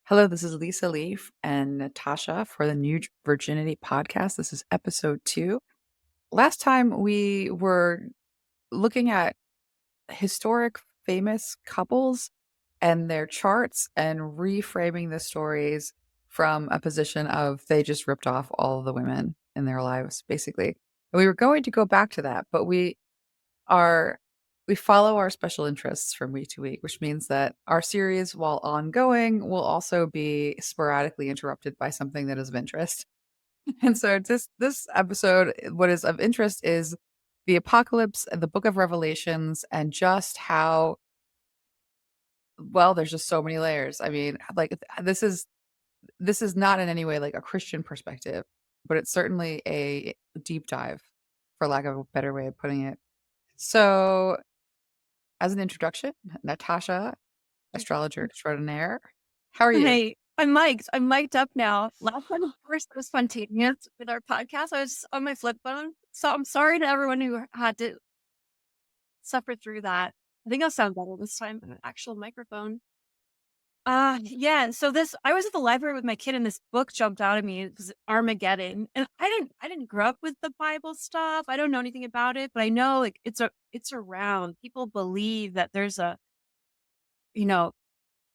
Hello, this is Lisa Leaf and Natasha for the new Virginity Podcast. This is episode 2. Last time we were looking at historic famous couples and their charts and reframing the stories from a position of they just ripped off all of the women in their lives, basically. And we were going to go back to that, but are we follow our special interests from week to week, which means that our series, while ongoing, will also be sporadically interrupted by something that is of interest. And so this episode, what is of interest is the apocalypse, the book of Revelations, and just how well there's just so many layers. I mean, like this is not in any way like a Christian perspective, but it's certainly a deep dive, for lack of a better way of putting it. So as an introduction, Natasha, astrologer extraordinaire. How are you? Hey, I'm mic'd. I'm mic'd up now. Last time, of course, was spontaneous with our podcast. I was on my flip phone. So I'm sorry to everyone who had to suffer through that. I think I'll sound better this time on an actual microphone. Yeah. So I was at the library with my kid and this book jumped out at me. It was Armageddon. And I didn't grow up with the Bible stuff. I don't know anything about it, but I know like it's around. People believe that there's you know,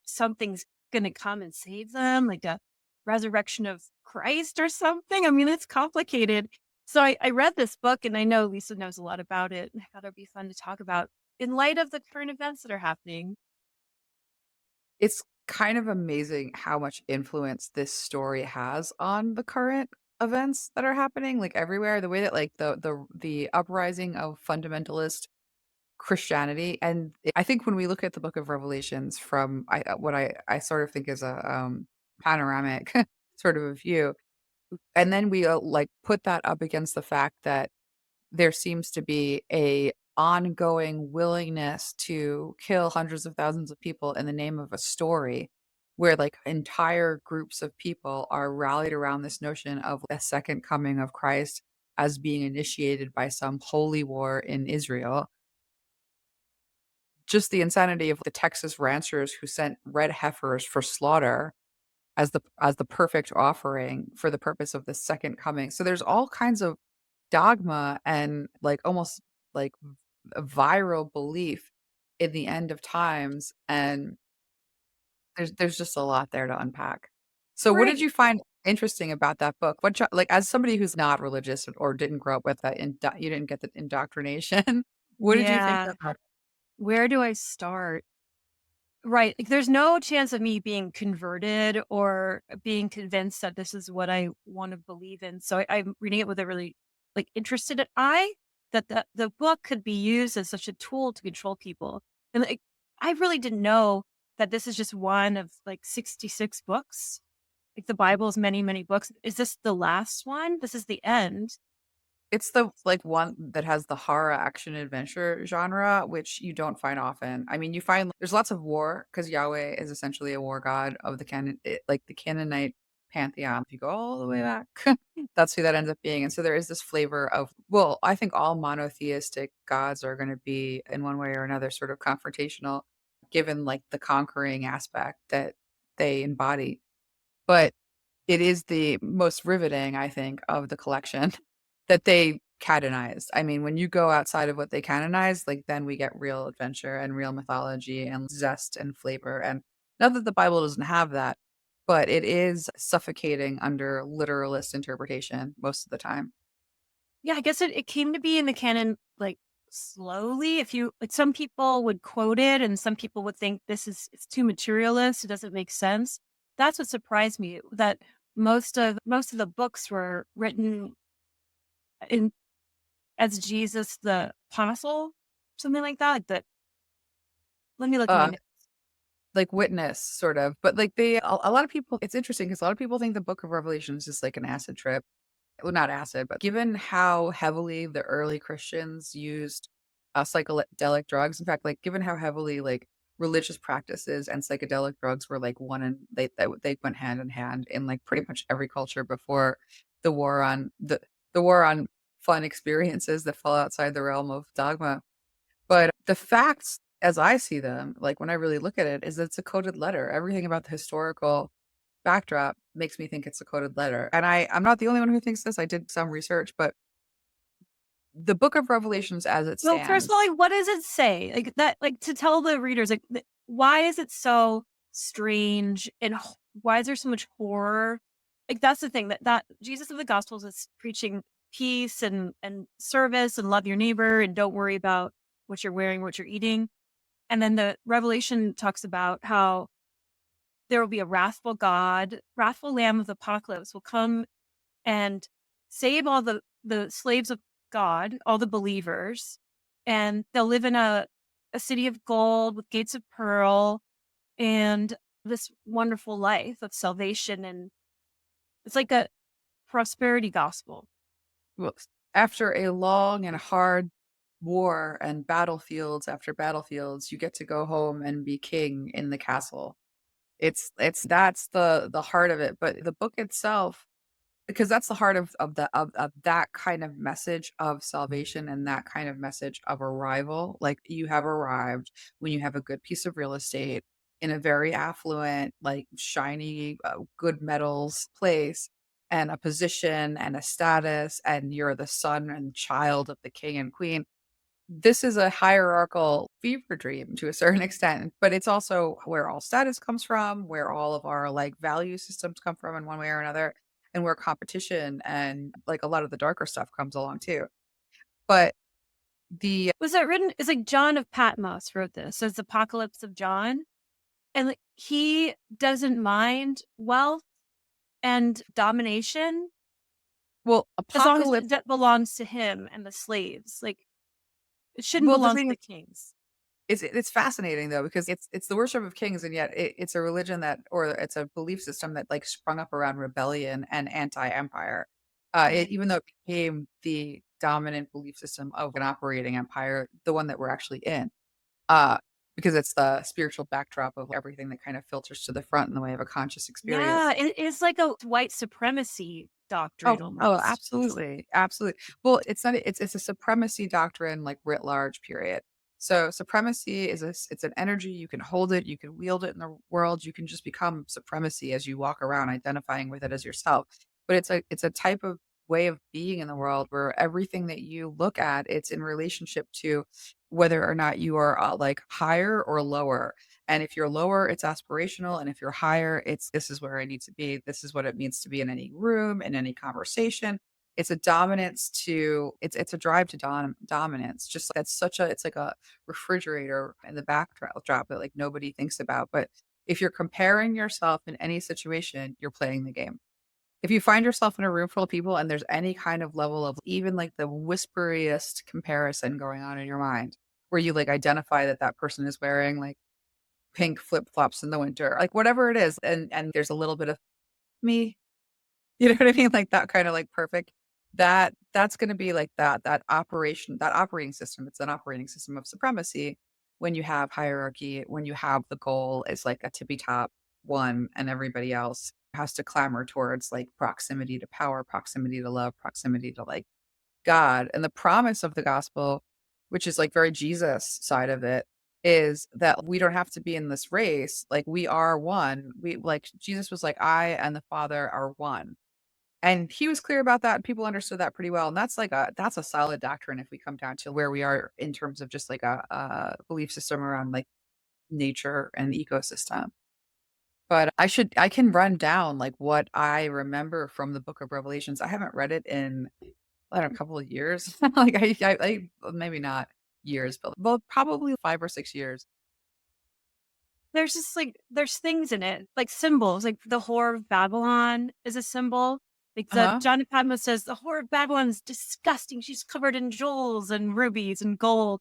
something's gonna come and save them, like a resurrection of Christ or something. I mean, it's complicated. So I read this book and I know Lisa knows a lot about it. And I thought it'd be fun to talk about in light of the current events that are happening. It's kind of amazing how much influence this story has on the current events that are happening, like everywhere. The way that like the uprising of fundamentalist Christianity, and I think when we look at the Book of Revelations from what I sort of think is a panoramic sort of a view, and then we like put that up against the fact that there seems to be a ongoing willingness to kill hundreds of thousands of people in the name of a story where like entire groups of people are rallied around this notion of a second coming of Christ as being initiated by some holy war in Israel. Just the insanity of the Texas ranchers who sent red heifers for slaughter as the perfect offering for the purpose of the second coming. So there's all kinds of dogma and like almost like a viral belief in the end of times, and there's just a lot there to unpack. So what did Right. you find interesting about that book? Like as somebody who's not religious or didn't grow up with that, you didn't get the indoctrination. What did you think Yeah. about? Where do I start? Right. Like, there's no chance of me being converted or being convinced that this is what I want to believe in. So I'm reading it with a really like interested eye that the book could be used as such a tool to control people. And like, I really didn't know that this is just one of like 66 books. Like the Bible's many, many books. Is this the last one? This is the end. It's the like one that has the horror action adventure genre, which you don't find often. I mean, you find there's lots of war because Yahweh is essentially a war god of like the Canaanite pantheon. If you go all the way back, that's who that ends up being. And so there is this flavor of, well, I think all monotheistic gods are going to be in one way or another sort of confrontational, given like the conquering aspect that they embody. But it is the most riveting, I think, of the collection that they canonized. I mean, when you go outside of what they canonized, like, then we get real adventure and real mythology and zest and flavor, and not that the Bible doesn't have that, but it is suffocating under literalist interpretation most of the time. Yeah, I guess it came to be in the canon like slowly. If you like some people would quote it and some people would think it's too materialist, it doesn't make sense. That's what surprised me that most of the books were written in as Jesus the apostle, something like that. Like that let me look at my Uh, notes. like Witness, sort of, but, like, a lot of people it's interesting because a lot of people think the Book of Revelation is just like an acid trip. Well, not acid, but given how heavily the early Christians used, psychedelic drugs, in fact, like, given how heavily, like, religious practices and psychedelic drugs were, like, one and they went hand in hand in, like, pretty much every culture before the war on fun experiences that fall outside the realm of dogma. But the facts, as I see them, like, when I really look at it, is it's a coded letter. Everything about the historical backdrop makes me think it's a coded letter. And I'm not the only one who thinks this. I did some research, but the book of Revelations as it Well, first of all, stands. like, what does it say? Like that, like to tell the readers, like, why is it so strange and why is there so much horror? Like that's the thing that Jesus of the Gospels is preaching peace and service and love your neighbor and don't worry about what you're wearing, what you're eating. And then the Revelation talks about how there will be a wrathful God, wrathful Lamb of the apocalypse will come and save all the slaves of God, all the believers, and they'll live in a city of gold with gates of pearl and this wonderful life of salvation. And it's like a prosperity gospel. Well, after a long and hard war and battlefields after battlefields, you get to go home and be king in the castle. It's that's the heart of it. But the book itself, because that's the heart of that kind of message of salvation and that kind of message of arrival. Like you have arrived when you have a good piece of real estate in a very affluent, like shiny, good metals place, and a position and a status, and you're the son and child of the king and queen. This is a hierarchical fever dream to a certain extent, but it's also where all status comes from, where all of our like value systems come from in one way or another, and where competition and like a lot of the darker stuff comes along too. But the Was that written? It's like John of Patmos wrote this. So it's Apocalypse of John. And like, he doesn't mind wealth and domination well, as long as apocalypse that belongs to him and the slaves. Like it shouldn't well, the belong to thing the is kings. it's fascinating though because it's the worship of kings and yet it's a religion that or it's a belief system that like sprung up around rebellion and anti-empire. Right. Even though it became the dominant belief system of an operating empire, the one that we're actually in. Uh, because it's the spiritual backdrop of everything that kind of filters to the front in the way of a conscious experience. Yeah, it is like a white supremacy doctrine Oh, almost. absolutely, absolutely. Well, it's not it's a supremacy doctrine, like, writ large, period. So, supremacy is it's an energy, you can hold it, you can wield it in the world, you can just become supremacy as you walk around identifying with it as yourself. But it's a type of way of being in the world where everything that you look at, it's in relationship to whether or not you are, like, higher or lower. And if you're lower, it's aspirational. And if you're higher, it's this is where I need to be. This is what it means to be in any room, in any conversation. It's a dominance to it's a drive to dominance. Just like it's such a it's like a refrigerator in the backdrop that like nobody thinks about. But if you're comparing yourself in any situation, you're playing the game. If you find yourself in a room full of people and there's any kind of level of even like the whisperiest comparison going on in your mind, where you like identify that that person is wearing like pink flip-flops in the winter, like, whatever it is, and there's a little bit of me, you know what I mean? Like, that kinda, like, perfect that's gonna be like that operating system, it's an operating system of supremacy when you have hierarchy, when you have the goal is, like, a tippy top one, and everybody else has to clamor towards, like, proximity to power, proximity to love, proximity to, like, God, and the promise of the gospel, which is, like, very Jesus side of it, is that we don't have to be in this race, like, we are one. We like, Jesus was like, "I and the Father are one." And he was clear about that, and people understood that pretty well, and that's a solid doctrine if we come down to where we are in terms of just, like, a belief system around, like, nature and ecosystem. But I can run down, like, what I remember from the Book of Revelations. I haven't read it in I don't know, a couple of years. Like, maybe not years, but well, probably 5 or 6 years. There's just like there's things in it, like symbols, like the Whore of Babylon is a symbol. Like the Uh-huh. John of Patmos says the Whore of Babylon is disgusting. She's covered in jewels and rubies and gold.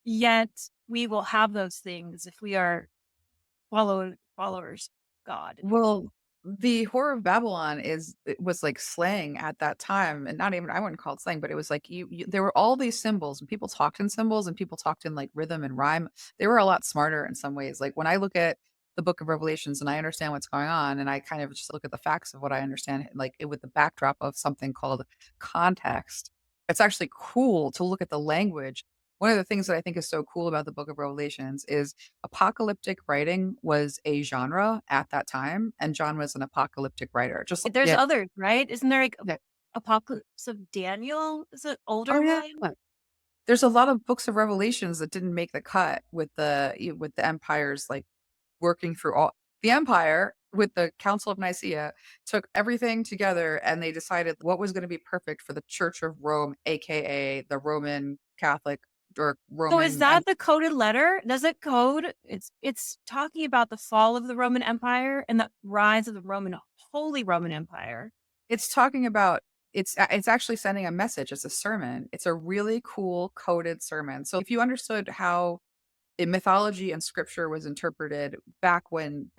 Yet we will have those things if we are followers of God. Well, the Whore of Babylon it was like slang at that time, and not even I wouldn't call it slang, but it was like you there were all these symbols, and people talked in symbols, and people talked in, like, rhythm and rhyme. They were a lot smarter in some ways. Like, when I look at the Book of Revelations and I understand what's going on, and I kind of just look at the facts of what I understand, like, with the backdrop of something called context, it's actually cool to look at the language one of the things that I think is so cool about the Book of Revelations is apocalyptic writing was a genre at that time, and John was an apocalyptic writer. Just like, There's yeah, others, right? Isn't there like yeah. Apocalypse of Daniel? Is it Oh older yeah. one? There's a lot of books of Revelations that didn't make the cut with the empires like working through all the empire with the Council of Nicaea took everything together and they decided what was going to be perfect for the Church of Rome, aka the Roman Catholic or So is Roman. that the coded letter? Does it code? It's talking about the fall of the Roman Empire and the rise of the Holy Roman Empire. It's talking about it's actually sending a message. It's a sermon. It's a really cool coded sermon. So if you understood how mythology and scripture was interpreted back when,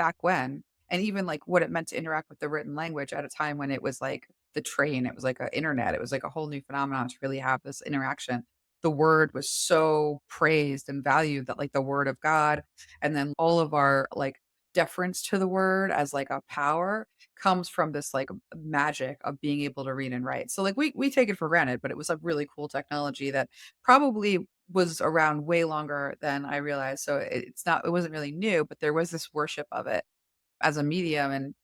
and even like what it meant to interact with the written language at a time when it was like the train, it was like a internet, it was like a whole new phenomenon to really have this interaction. The word was so praised and valued that like the word of God, and then all of our like deference to the word as like a power comes from this like magic of being able to read and write. So like we take it for granted, but it was a really cool technology that probably was around way longer than I realized. So it wasn't really new, but there was this worship of it as a medium.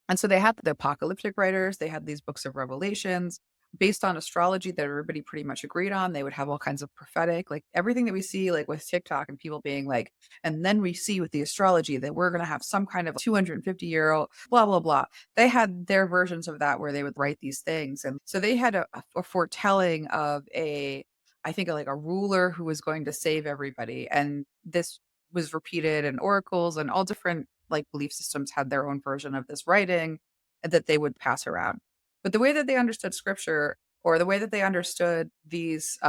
And so they had the apocalyptic writers, they had these books of revelations based on astrology that everybody pretty much agreed on. They would have all kinds of prophetic, like everything that we see, like with TikTok and people being like, and then we see with the astrology that we're going to have some kind of 250-year-old, blah, blah, blah. They had their versions of that where they would write these things. And so they had a foretelling of I think like a ruler who was going to save everybody. And this was repeated in oracles and all different like belief systems had their own version of this writing that they would pass around. But the way that they understood scripture or the way that they understood these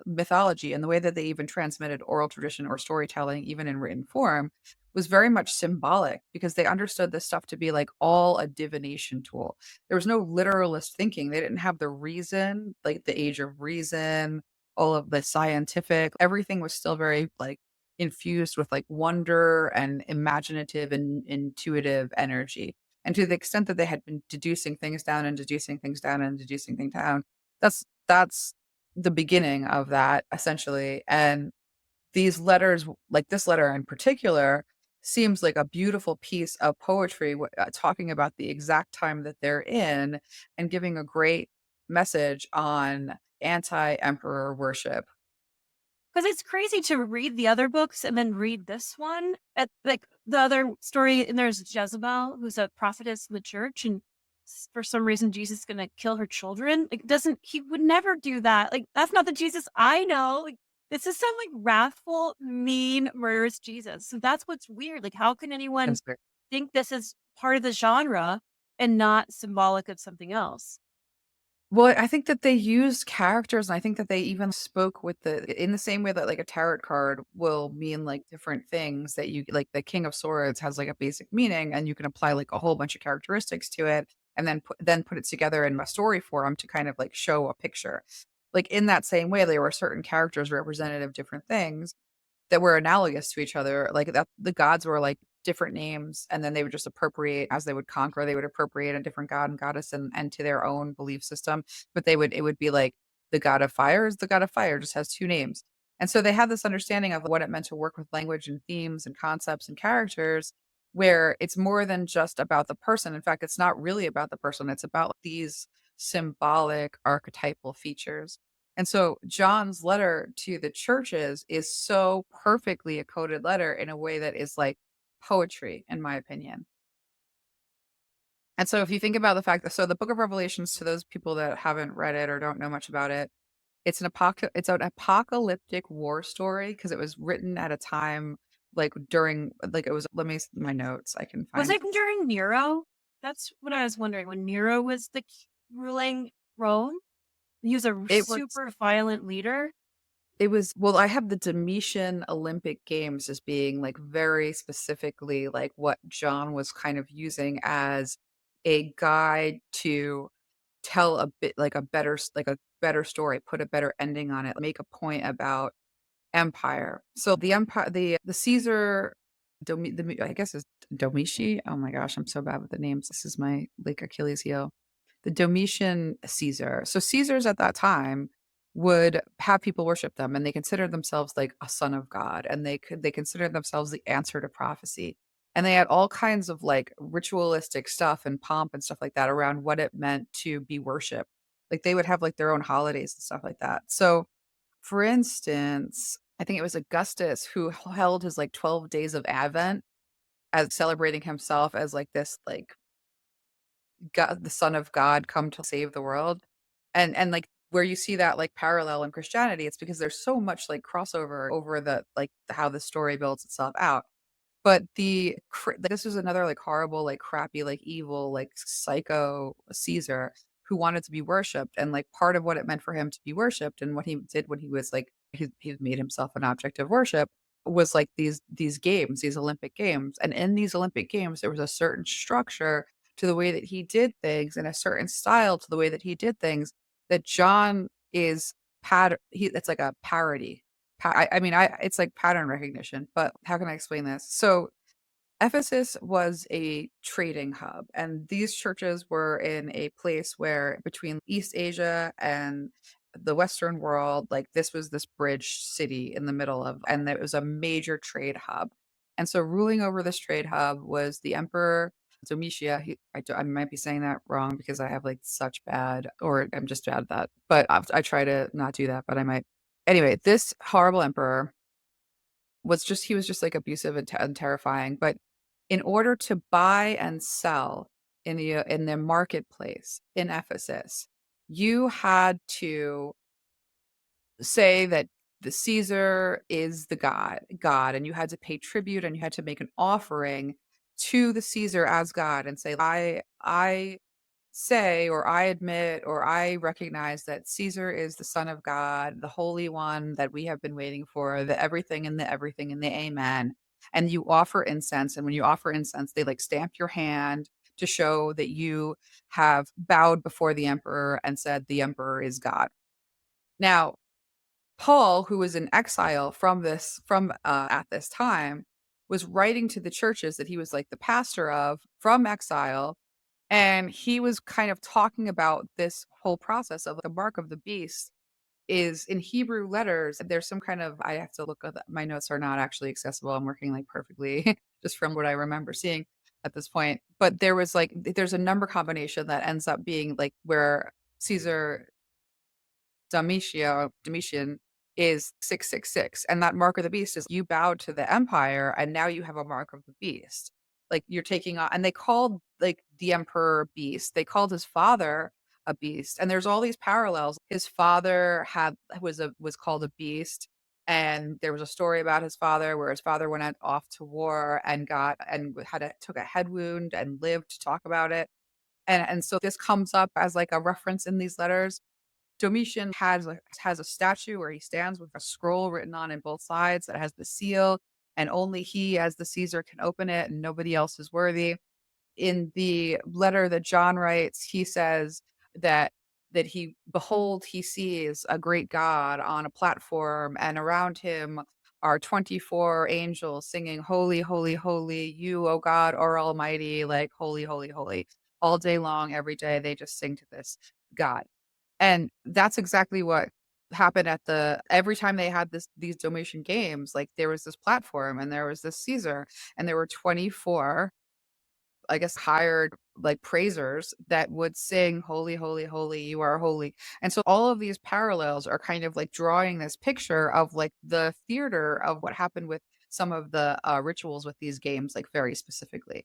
mythology and the way that they even transmitted oral tradition or storytelling, even in written form, was very much symbolic because they understood this stuff to be like all a divination tool. There was no literalist thinking. They didn't have the reason, like the age of reason, all of the scientific, everything was still very like infused with like wonder and imaginative and intuitive energy. And to the extent that they had been deducing things down and deducing things down and deducing things down, that's the beginning of that essentially. And these letters, like this letter in particular, seems like a beautiful piece of poetry talking about the exact time that they're in and giving a great message on anti-emperor worship. Because it's crazy to read the other books and then read this one. At like the other story, and there's Jezebel, who's a prophetess in the church, and for some reason Jesus is gonna kill her children. Like, doesn't he would never do that? Like, that's not the Jesus I know. Like, this is some like wrathful, mean, murderous Jesus. So that's what's weird. Like, how can anyone That's very think this is part of the genre and not symbolic of something else? Well, I think that they used characters, and I think that they even spoke with in the same way that, like, a tarot card will mean, like, different things that you like, the King of Swords has, like, a basic meaning, and you can apply, like, a whole bunch of characteristics to it, and then put it together in a story form to kind of, like, show a picture. Like, in that same way, there were certain characters representative of different things, that were analogous to each other, like, that the gods were, like, different names, and then they would just appropriate as they would conquer, they would appropriate a different god and goddess and to their own belief system, but it would be like, the god of fire is the god of fire, just has 2 names, and so they had this understanding of what it meant to work with language and themes and concepts and characters, where it's more than just about the person. In fact, it's not really about the person, it's about these symbolic archetypal features. And so John's letter to the churches is so perfectly a coded letter in a way that is like poetry, in my opinion. And so if you think about the fact that so the book of Revelations, to those people that haven't read it or don't know much about it, it's an apocalyptic war story because it was written at a time like during like it was let me my notes I can Was find. it during Nero? That's what I was wondering. When Nero was ruling Rome, he was a It was super violent leader. well, I have the Domitian Olympic Games as being, like, very specifically, like, what John was kind of using as a guide to tell a bit like, a better story, put a better ending on it, make a point about empire. So the empire the Caesar I guess is Domici? Oh my gosh, I'm so bad with the names. This is my, like, Achilles heel. The Domitian Caesar. So Caesars at that time would have people worship them, and they considered themselves like a son of God, and they considered themselves the answer to prophecy. And they had all kinds of like ritualistic stuff and pomp and stuff like that around what it meant to be worshiped. Like they would have like their own holidays and stuff like that. So, for instance, I think it was Augustus who held his like 12 days of Advent as celebrating himself as like this like God, the Son of God, come to save the world. And like where you see that like parallel in Christianity, it's because there's so much like crossover over the like how the story builds itself out. But this was another like horrible, like crappy, like evil, like psycho Caesar who wanted to be worshipped. And like part of what it meant for him to be worshipped and what he did when he was like he made himself an object of worship was like these games, these Olympic games. And in these Olympic games, there was a certain structure to the way that he did things and a certain style to the way that he did things that John is it's like a parody. It's like pattern recognition, but how can I explain this? So Ephesus was a trading hub, and these churches were in a place where between East Asia and the Western world, like this was this bridge city in the middle of, and it was a major trade hub. And so ruling over this trade hub was the Emperor Domitia. I might be saying that wrong because I have like such bad, or I'm just bad at that, but I try to not do that, but I might. Anyway, this horrible emperor he was just like abusive and terrifying. But in order to buy and sell in the marketplace in Ephesus, you had to say that the Caesar is the God, and you had to pay tribute and you had to make an offering to the Caesar as God and say, I say, or I admit, or I recognize that Caesar is the Son of God, the Holy One that we have been waiting for, the everything and the amen. And you offer incense. And when you offer incense, they like stamp your hand to show that you have bowed before the emperor and said the emperor is God. Now, Paul, who was in exile from at this time, was writing to the churches that he was like the pastor of from exile, and he was kind of talking about this whole process of the mark of the beast is in Hebrew letters. There's some kind of, I have to look at my notes are not actually accessible. I'm working like perfectly just from what I remember seeing at this point. But there's a number combination that ends up being like where Caesar Domitian is 666. And that mark of the beast is you bowed to the empire and now you have a mark of the beast. Like you're taking on, and they called like the emperor beast. They called his father a beast. And there's all these parallels. His father was called a beast. And there was a story about his father where his father went off to war and took a head wound and lived to talk about it. And so this comes up as like a reference in these letters. Domitian has a statue where he stands with a scroll written on both sides that has the seal, and only he, as the Caesar, can open it, and nobody else is worthy. In the letter that John writes, he says that he sees a great God on a platform, and around him are 24 angels singing, "Holy, holy, holy, you, O God, are Almighty," like "Holy, holy, holy." All day long, every day, they just sing to this God. And that's exactly what happened every time they had these Domitian games, like there was this platform and there was this Caesar and there were 24, I guess, hired like praisers that would sing, "Holy, holy, holy, you are holy." And so all of these parallels are kind of like drawing this picture of like the theater of what happened with some of the rituals with these games, like very specifically.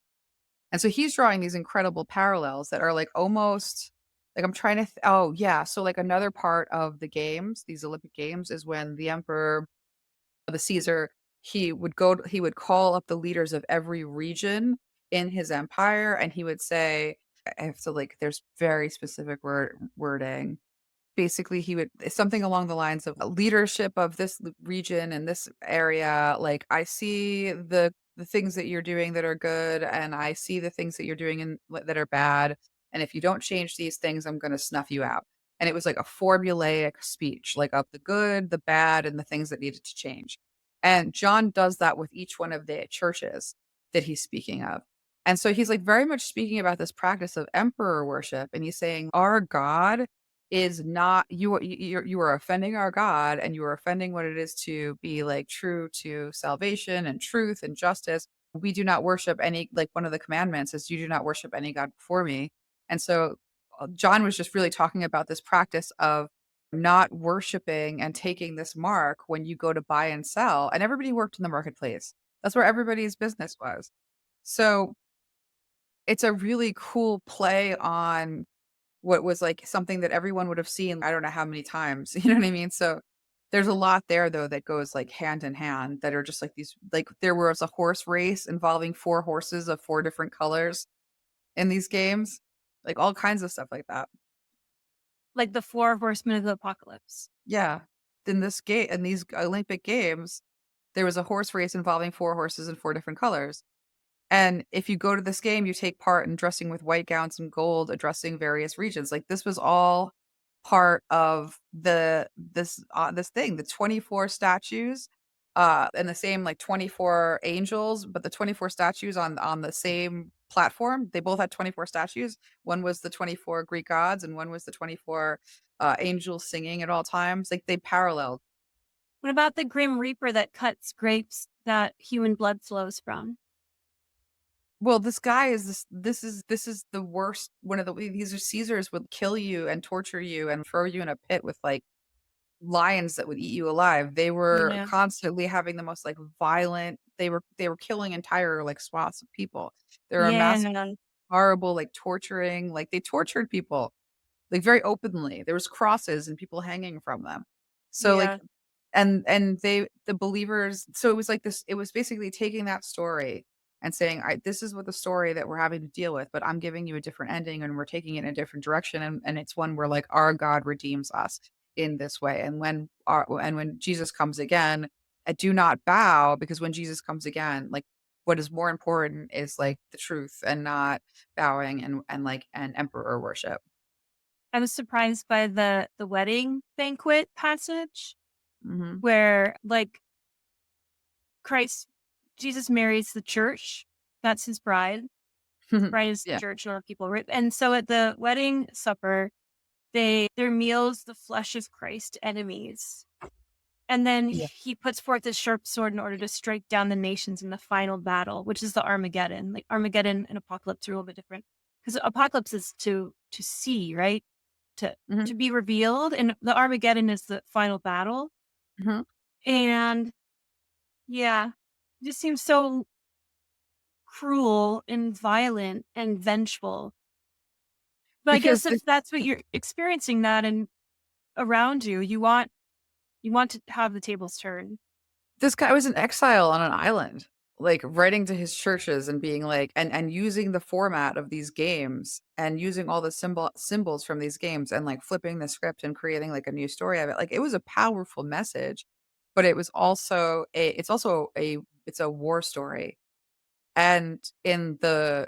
And so he's drawing these incredible parallels that are like almost like I'm trying to oh yeah, so like another part of the games, these Olympic games, is when the emperor, the Caesar, he would call up the leaders of every region in his empire and he would say, I have to like there's very specific wording. Basically, he would something along the lines of leadership of this region and this area. Like, I see the things that you're doing that are good, and I see the things that you're doing that are bad. And if you don't change these things, I'm going to snuff you out. And it was like a formulaic speech, like of the good, the bad, and the things that needed to change. And John does that with each one of the churches that he's speaking of. And so he's like very much speaking about this practice of emperor worship. And he's saying, our God is not you are offending our God, and you are offending what it is to be like true to salvation and truth and justice. We do not worship any, like, one of the commandments is you do not worship any God before me. And so John was just really talking about this practice of not worshiping and taking this mark when you go to buy and sell. And everybody worked in the marketplace. That's where everybody's business was. So it's a really cool play on what was, like, something that everyone would have seen, I don't know how many times, you know what I mean? So, there's a lot there, though, that goes, like, hand in hand that are just, like, these, like, there was a horse race involving 4 horses of 4 different colors in these games, like, all kinds of stuff like that. Like the four horsemen of the apocalypse. Yeah. In these Olympic Games, there was a horse race involving 4 horses in 4 different colors. And if you go to this game, you take part in dressing with white gowns and gold, addressing various regions. Like, this was all part of this thing, the 24 statues, and the same, like, 24 angels, but the 24 statues on the same platform. They both had 24 statues. One was the 24 Greek gods, and one was the 24 angels singing at all times. Like, they paralleled. What about the Grim Reaper that cuts grapes that human blood flows from? Well, this guy is this is the worst one of the these are Caesars would kill you and torture you and throw you in a pit with, like, lions that would eat you alive. They were Yeah. constantly having the most, like, violent, they were killing entire, like, swaths of people. There are Yeah. mass horrible, like, torturing, like, they tortured people, like, very openly. There was crosses and people hanging from them. So, like, Yeah. and the believers, so it was like this, it was basically taking that story and saying, "I this is what the story that we're having to deal with, but I'm giving you a different ending, and we're taking it in a different direction, and it's one where, like, our God redeems us in this way, and when Jesus comes again, do not bow, because when Jesus comes again, like, what is more important is, like, the truth and not bowing and, like, and emperor worship." I was surprised by the wedding banquet passage Mhm. where, like, Christ Jesus marries the church. That's his bride. His bride is the Yeah. church, not people, right? And so at the wedding supper, their meals the flesh of Christ's enemies. And then Yeah. he puts forth his sharp sword in order to strike down the nations in the final battle, which is the Armageddon. Like, Armageddon and Apocalypse are a little bit different because Apocalypse is to see, right? To Mhm. to be revealed, and the Armageddon is the final battle. Mhm. And yeah, it just seems so cruel and violent and vengeful. But I Because guess if that's what you're experiencing that and around you, you want to have the tables turn. this guy was in exile on an island, like, writing to his churches and being like, and using the format of these games and using all the symbols from these games and, like, flipping the script and creating, like, a new story of it. Like, it was a powerful message, but it's a war story. And in the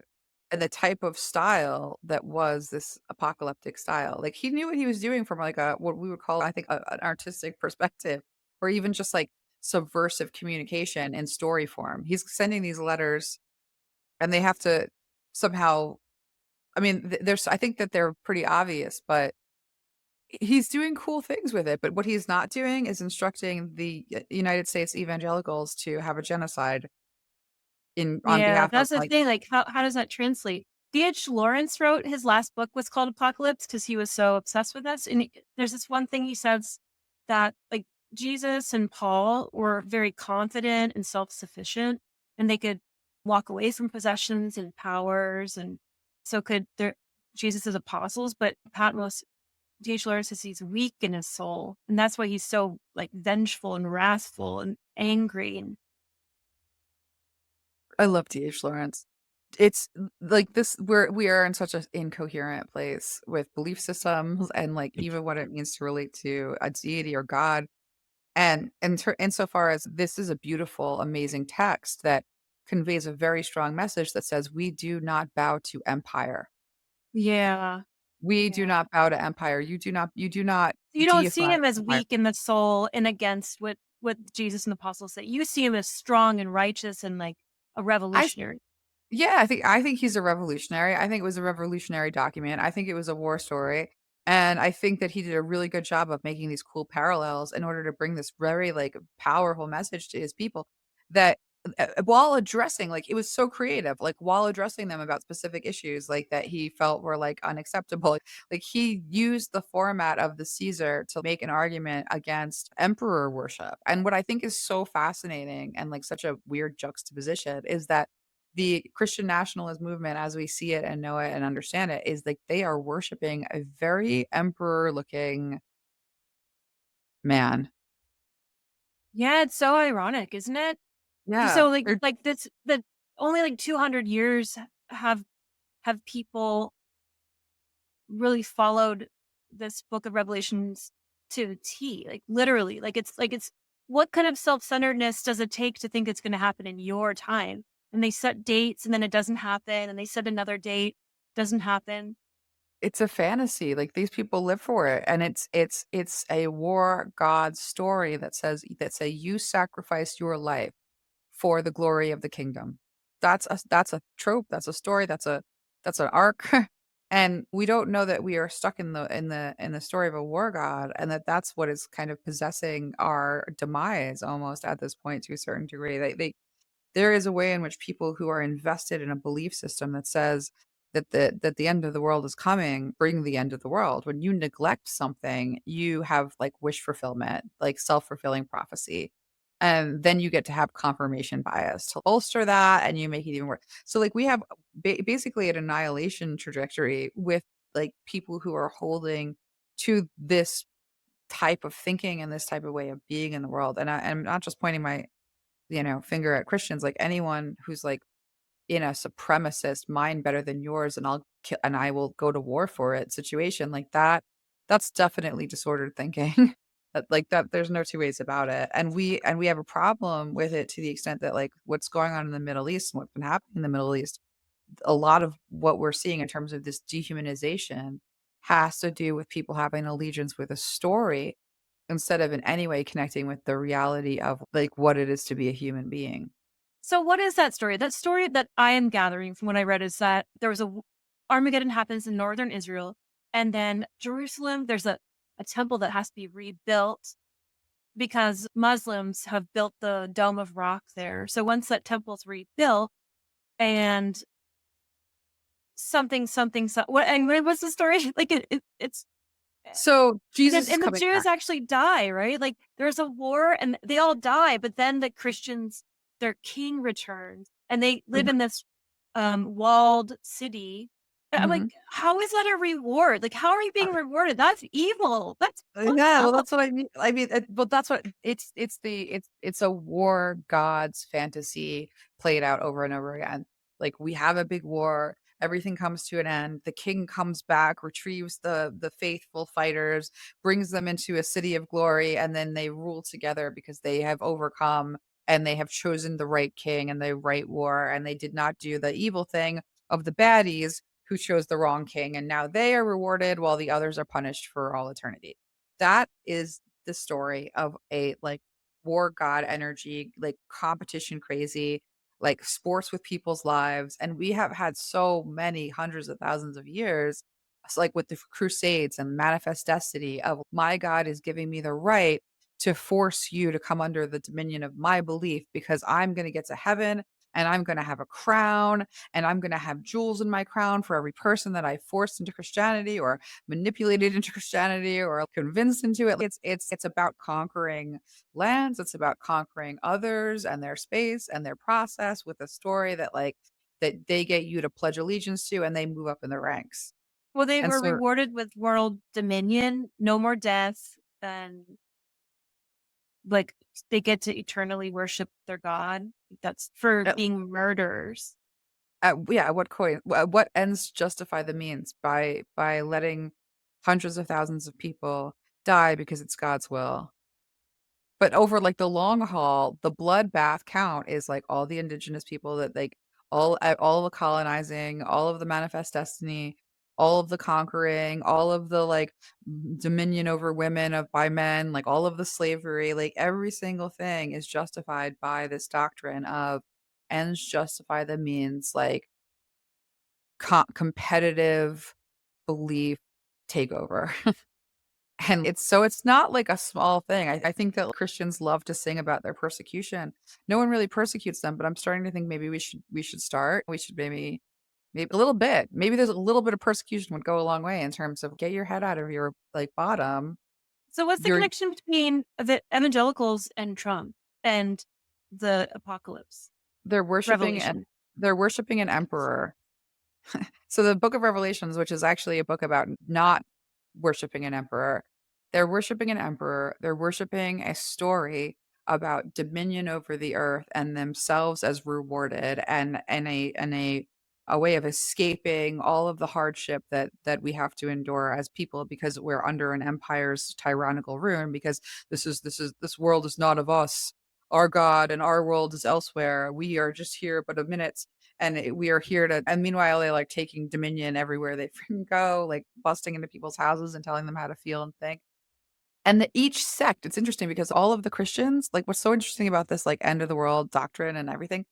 type of style that was this apocalyptic style, like, he knew what he was doing from, like, a what we would call, I think, an artistic perspective, or even just, like, subversive communication in story form. He's sending these letters, and they have to somehow, I mean, there's, I think that they're pretty obvious, but he's doing cool things with it. But what he's not doing is instructing the United States evangelicals to have a genocide in on Yeah, behalf of, that's the like. thing, like, how does that translate? D.H. Lawrence wrote his last book was called Apocalypse because he was so obsessed with this, and there's this one thing he says that, like, Jesus and Paul were very confident and self-sufficient, and they could walk away from possessions and powers, and so could their Jesus' apostles, but Patmos D.H. Lawrence says he's weak in his soul, and that's why he's so, like, vengeful and wrathful and angry, and I love D.H. Lawrence. It's like this, we are in such an incoherent place with belief systems and, like, even what it means to relate to a deity or God. And insofar as this is a beautiful, amazing text that conveys a very strong message that says we do not bow to empire. yeah. We do Yeah. not bow to empire. You do not You don't see deify him as empire. weak in the soul and against what Jesus and the apostles say. You see him as strong and righteous and, like, a I revolutionary. Yeah, I think he's a revolutionary. I think it was a revolutionary document. I think it was a war story. And I think that he did a really good job of making these cool parallels in order to bring this very, like, powerful message to his people that, while addressing, like, it was so creative, like, while addressing them about specific issues, like, that he felt were, like, unacceptable. Like, he used the format of the Caesar to make an argument against emperor worship. And what I think is so fascinating and, like, such a weird juxtaposition is that the Christian nationalist movement, as we see it and know it and understand it, is like they are worshiping a very emperor-looking man. Yeah, it's so ironic, isn't it? Yeah, So or like this that only like 200 years have have people really followed this book of Revelations to the T, like literally. Like it's what kind of self-centeredness does it take to think it's going to happen in your time? And they set dates and then it doesn't happen, and they set another date, doesn't happen. it's a fantasy, like, these people live for it, and it's a war god story that say, "You sacrificed your life for the glory of the kingdom." That's a trope, that's a story, that's an arc, and we don't know that we are stuck in the story of a war god, and that's what is kind of possessing our demise almost at this point to a certain degree. There is a way in which people who are invested in a belief system that says that the end of the world is coming, bring the end of the world. When you neglect something, you have, like, wish fulfillment, like self-fulfilling prophecy. And then you get to have confirmation bias to bolster that, and you make it even worse. So, like, we have basically an annihilation trajectory with, like, people who are holding to this type of thinking and this type of way of being in the world. And I'm not just pointing my, finger at Christians, like anyone who's, like, in a supremacist "mine better than yours, and I will go to war for it" situation like that, that's definitely disordered thinking. That there's no two ways about it. And we have a problem with it to the extent that, like, what's going on in the Middle East and what's been happening in the Middle East, a lot of what we're seeing in terms of this dehumanization has to do with people having allegiance with a story instead of in any way connecting with the reality of, like, what it is to be a human being. So what is that story? That story that I am gathering from what I read is that there was Armageddon happens in northern Israel, and then Jerusalem, there's a temple that has to be rebuilt because Muslims have built the Dome of Rock there. So once that temple's rebuilt and what and what's the story? Like it's So, Jesus is and the coming Jews back. actually die, right? Like there's a war and they all die, but then the Christians, their king returns and they live in this walled city. And I'm like, Mhm. how is that a reward? Like, how are you being rewarded? That's evil. That's fucked Yeah, well, up. that's what I mean. Well, that's what it's a war god's fantasy played out over and over again. Like, we have a big war, everything comes to an end, the king comes back, retrieves the faithful fighters, brings them into a city of glory, and then they rule together because they have overcome and they have chosen the right king and the right war, and they did not do the evil thing of the baddies who chose the wrong king, and now they are rewarded while the others are punished for all eternity. That is the story of a, like, war god energy, like, competition crazy, like, sports with people's lives, and we have had so many hundreds of thousands of years, like with the crusades and manifest destiny of, my God is giving me the right to force you to come under the dominion of my belief because I'm gonna get to heaven, and I'm gonna have a crown, and I'm gonna have jewels in my crown for every person that I forced into Christianity or manipulated into Christianity or convinced into it. It's about conquering lands. It's about conquering others and their space and their process with a story that, like, that they get you to pledge allegiance to, and they move up in the ranks. Well, they And were so, rewarded with world dominion, no more death, and like they get to eternally worship their God. That's for at, being murderers. yeah, what ends justify the means by letting hundreds of thousands of people die because it's God's will. But over, like, the long haul, the bloodbath count is, like, all the indigenous people that, like, all the colonizing, all of the manifest destiny, all of the conquering, all of the, like, dominion over women of by men, like, all of the slavery, like, every single thing is justified by this doctrine of ends justify the means, like, competitive belief take over. And it's not like a small thing. I think that Christians love to sing about their persecution. No one really persecutes them, but I'm starting to think maybe we should start. We should maybe a little bit. Maybe there's a little bit of persecution would go a long way in terms of get your head out of your like bottom. So what's the You're connection between the evangelicals and Trump and the apocalypse they're worshiping and revelation? they're worshiping an emperor. So the book of Revelations, which is actually a book about not worshiping an emperor, they're worshiping an emperor. They're worshiping a story about dominion over the earth and themselves as rewarded and a way of escaping all of the hardship that we have to endure as people because we're under an empire's tyrannical rule because this world is not of us. Our God and our world is elsewhere. We are just here but a minute we are here to and meanwhile they like taking dominion everywhere they freaking go, like busting into people's houses and telling them how to feel and think. And each sect, it's interesting because all of the Christians, like what's so interesting about this like end of the world doctrine and everything,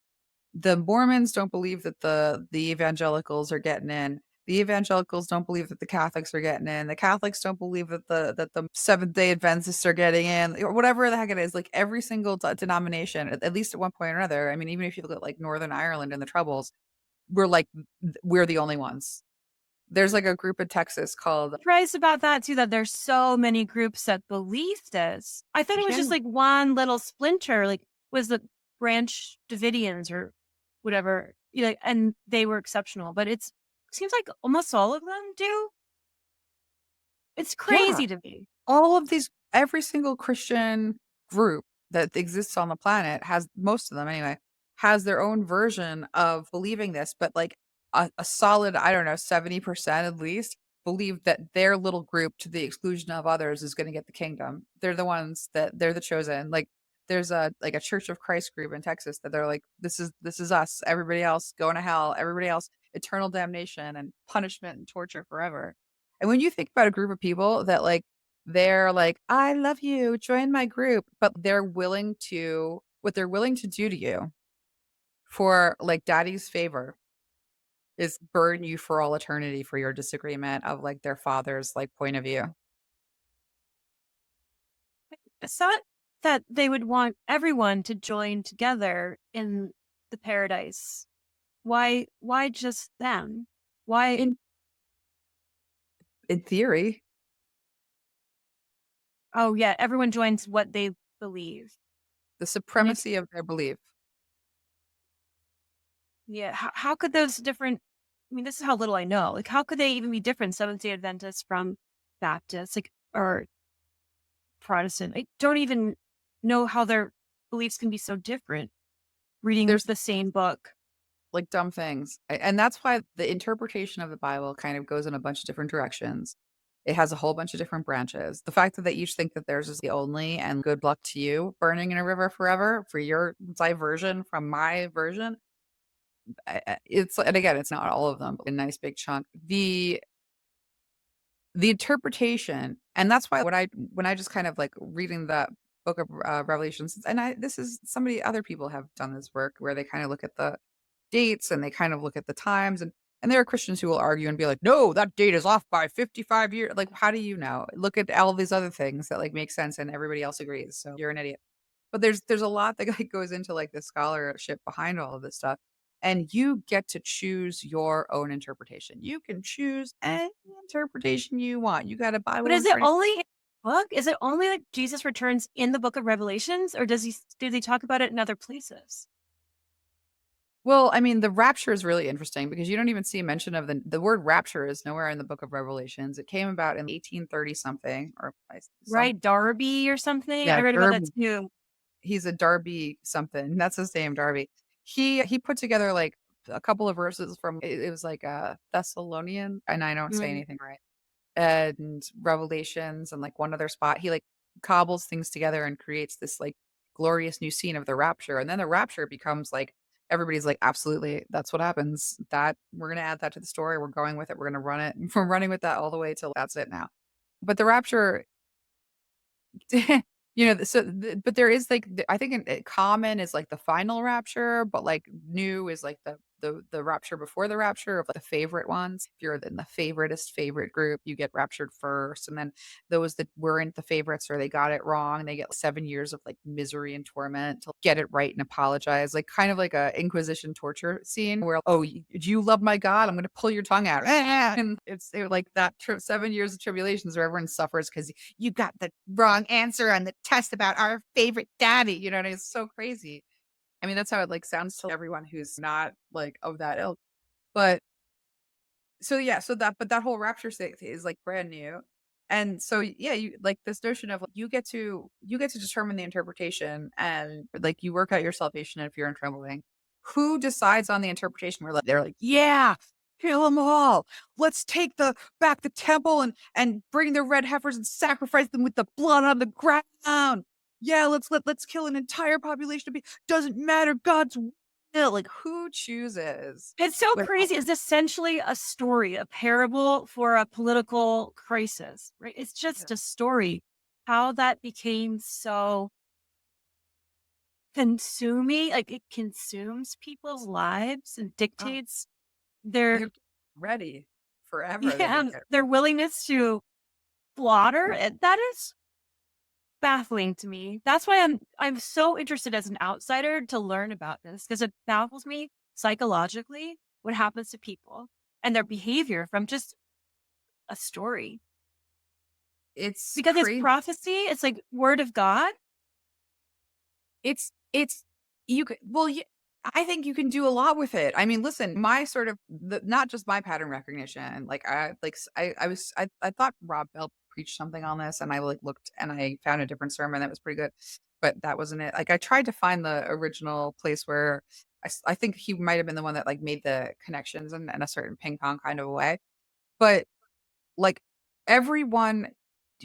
the Mormons don't believe that the evangelicals are getting in. The evangelicals don't believe that the Catholics are getting in. The Catholics don't believe that the Seventh Day Adventists are getting in, or whatever the heck it is. Like every single denomination, at least at one point or another. I mean, even if you look at like Northern Ireland and the Troubles, we're like we're the only ones. There's like a group in Texas called Surprised about that too, that there's so many groups that believe this. I thought it was just yeah, like one little splinter, like was the Branch Davidians or whatever, and they were exceptional. But it seems like almost all of them do. It's yeah, crazy to me. all of these every single Christian group that exists on the planet has most of them anyway has their own version of believing this, but like a solid, I don't know, 70% at least believe that their little group to the exclusion of others is going to get the kingdom. They're the ones that they're the chosen. Like there's a Church of Christ group in Texas that they're like, this is us. Everybody else going to hell. Everybody else eternal damnation and punishment and torture forever. And when you think about a group of people that like they're like, I love you, join my group, but what they're willing to do to you for like daddy's favor is burn you for all eternity for your disagreement of like their father's like point of view. It's not that they would want everyone to join together in the paradise. Why just them? Why? In in theory, Oh yeah, everyone joins what they believe. the And it, supremacy of their belief. yeah, how could those different, I mean, this is how little I know. Like, how could they even be different, Seventh-day Adventists from Baptists, like, or Protestant? I don't even know how their beliefs can be so different reading There's the same book. like dumb things. And that's why the interpretation of the Bible kind of goes in a bunch of different directions. It has a whole bunch of different branches. The fact that they each think that theirs is the only and good luck to you burning in a river forever for your diversion from my version. It's and again, it's not all of them, but a nice big chunk. The interpretation, and that's why when I just kind of like reading that book of Revelations, and this is somebody other people have done this work where they kind of look at the dates and they kind of look at the times and there are Christians who will argue and be like, no, that date is off by 55 years. Like, how do you know? Look at all these other things that like make sense and everybody else agrees. So you're an idiot. But there's a lot that like goes into like the scholarship behind all of this stuff. And you get to choose your own interpretation. You can choose any interpretation you want. You got a But Bible is in it front of only in the book? Is it only that Jesus returns in the book of Revelations, or do they talk about it in other places? well, I mean, the rapture is really interesting because you don't even see a mention of the word rapture is nowhere in the book of Revelations. It came about in 1830 something or some Right, Darby or something. I yeah, read about that too. he's a Darby something. That's his name, Darby. He put together like a couple of verses from it was like a Thessalonian, and I don't say Mm. anything right. And Revelations and like one other spot. He like cobbles things together and creates this like glorious new scene of the rapture. And then the rapture becomes like everybody's like, absolutely, that's what happens. That we're gonna add that to the story. We're going with it. We're gonna run it. We're running with that all the way till that's it now. But the rapture but there is like I think common is like the final rapture, but like new is like the rapture before the rapture of like, the favorite ones. If you're in the favoritist favorite group, you get raptured first. And then those that weren't the favorites or they got it wrong, they get 7 years of like misery and torment to get it right and apologize. Like kind of like a Inquisition torture scene where, oh, do you love my God? I'm going to pull your tongue out. And like that 7 years of tribulations where everyone suffers because you got the wrong answer on the test about our favorite daddy. You know, and it's so crazy. I mean, that's how it like sounds to everyone who's not like of that ilk. But so yeah, but that whole rapture state is like brand new. And so yeah, you like this notion of like, you get to determine the interpretation and like you work out your salvation if you're in trembling. Who decides on the interpretation? We're like they're like, yeah, kill them all. Let's take the back the temple and bring the red heifers and sacrifice them with the blood on the ground. Yeah, let's kill an entire population of people. Doesn't matter. God's will. Like who chooses? It's so With crazy. It's essentially a story, a parable for a political crisis, right? It's just a story. How that became so consuming, like it consumes people's lives and oh, dictates their they're ready forever. They're gonna yeah, get their willingness to slaughter. And that is baffling to me. That's why I'm so interested as an outsider to learn about this because it baffles me psychologically what happens to people and their behavior from just a story. it's Because it's crazy. prophecy, it's like word of God. It's you could well, I think you can do a lot with it. I mean, listen, my sort of not just my pattern recognition. Like I thought Rob Bell preached something on this, and I like looked and I found a different sermon that was pretty good, but that wasn't it. Like I tried to find the original place where I think he might have been the one that like made the connections in a certain ping pong kind of way, but like everyone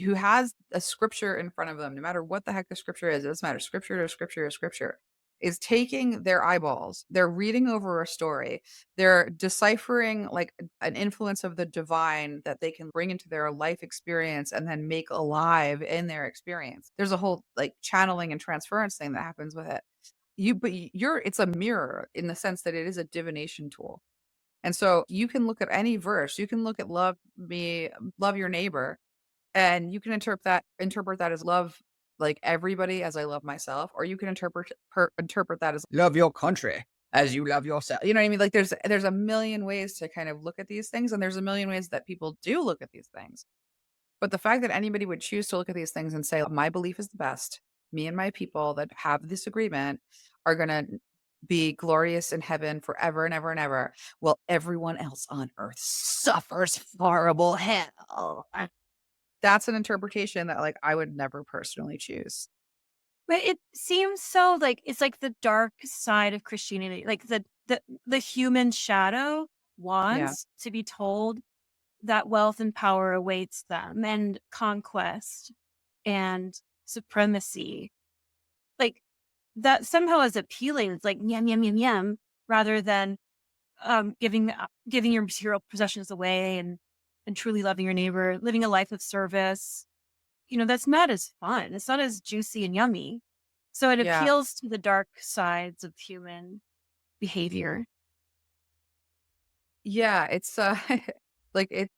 who has a scripture in front of them, no matter what the heck the scripture is, it doesn't matter. Scripture to scripture to scripture is taking their eyeballs, they're reading over a story, they're deciphering like an influence of the divine that they can bring into their life experience and then make alive in their experience. There's a whole like channeling and transference thing that happens with it. But it's a mirror in the sense that it is a divination tool. And so you can look at any verse, you can look at love your neighbor, and you can interpret that as love like everybody as I love myself, or you can interpret that as love your country as you love yourself. You know what I mean? Like there's a million ways to kind of look at these things, and there's a million ways that people do look at these things. But the fact that anybody would choose to look at these things and say, my belief is the best, me and my people that have this agreement are going to be glorious in heaven forever and ever and ever, while everyone else on earth suffers horrible hell. That's an interpretation that like I would never personally choose. But it seems so like it's like the dark side of Christianity. Like the human shadow Yeah. wants to be told that wealth and power awaits them and conquest and supremacy. Like that somehow is appealing. It's like yum yum yum yum rather than giving your material possessions away and truly loving your neighbor, living a life of service. You know, that's not as fun. It's not as juicy and yummy. So it Yeah. appeals to the dark sides of human behavior. Yeah, it's like it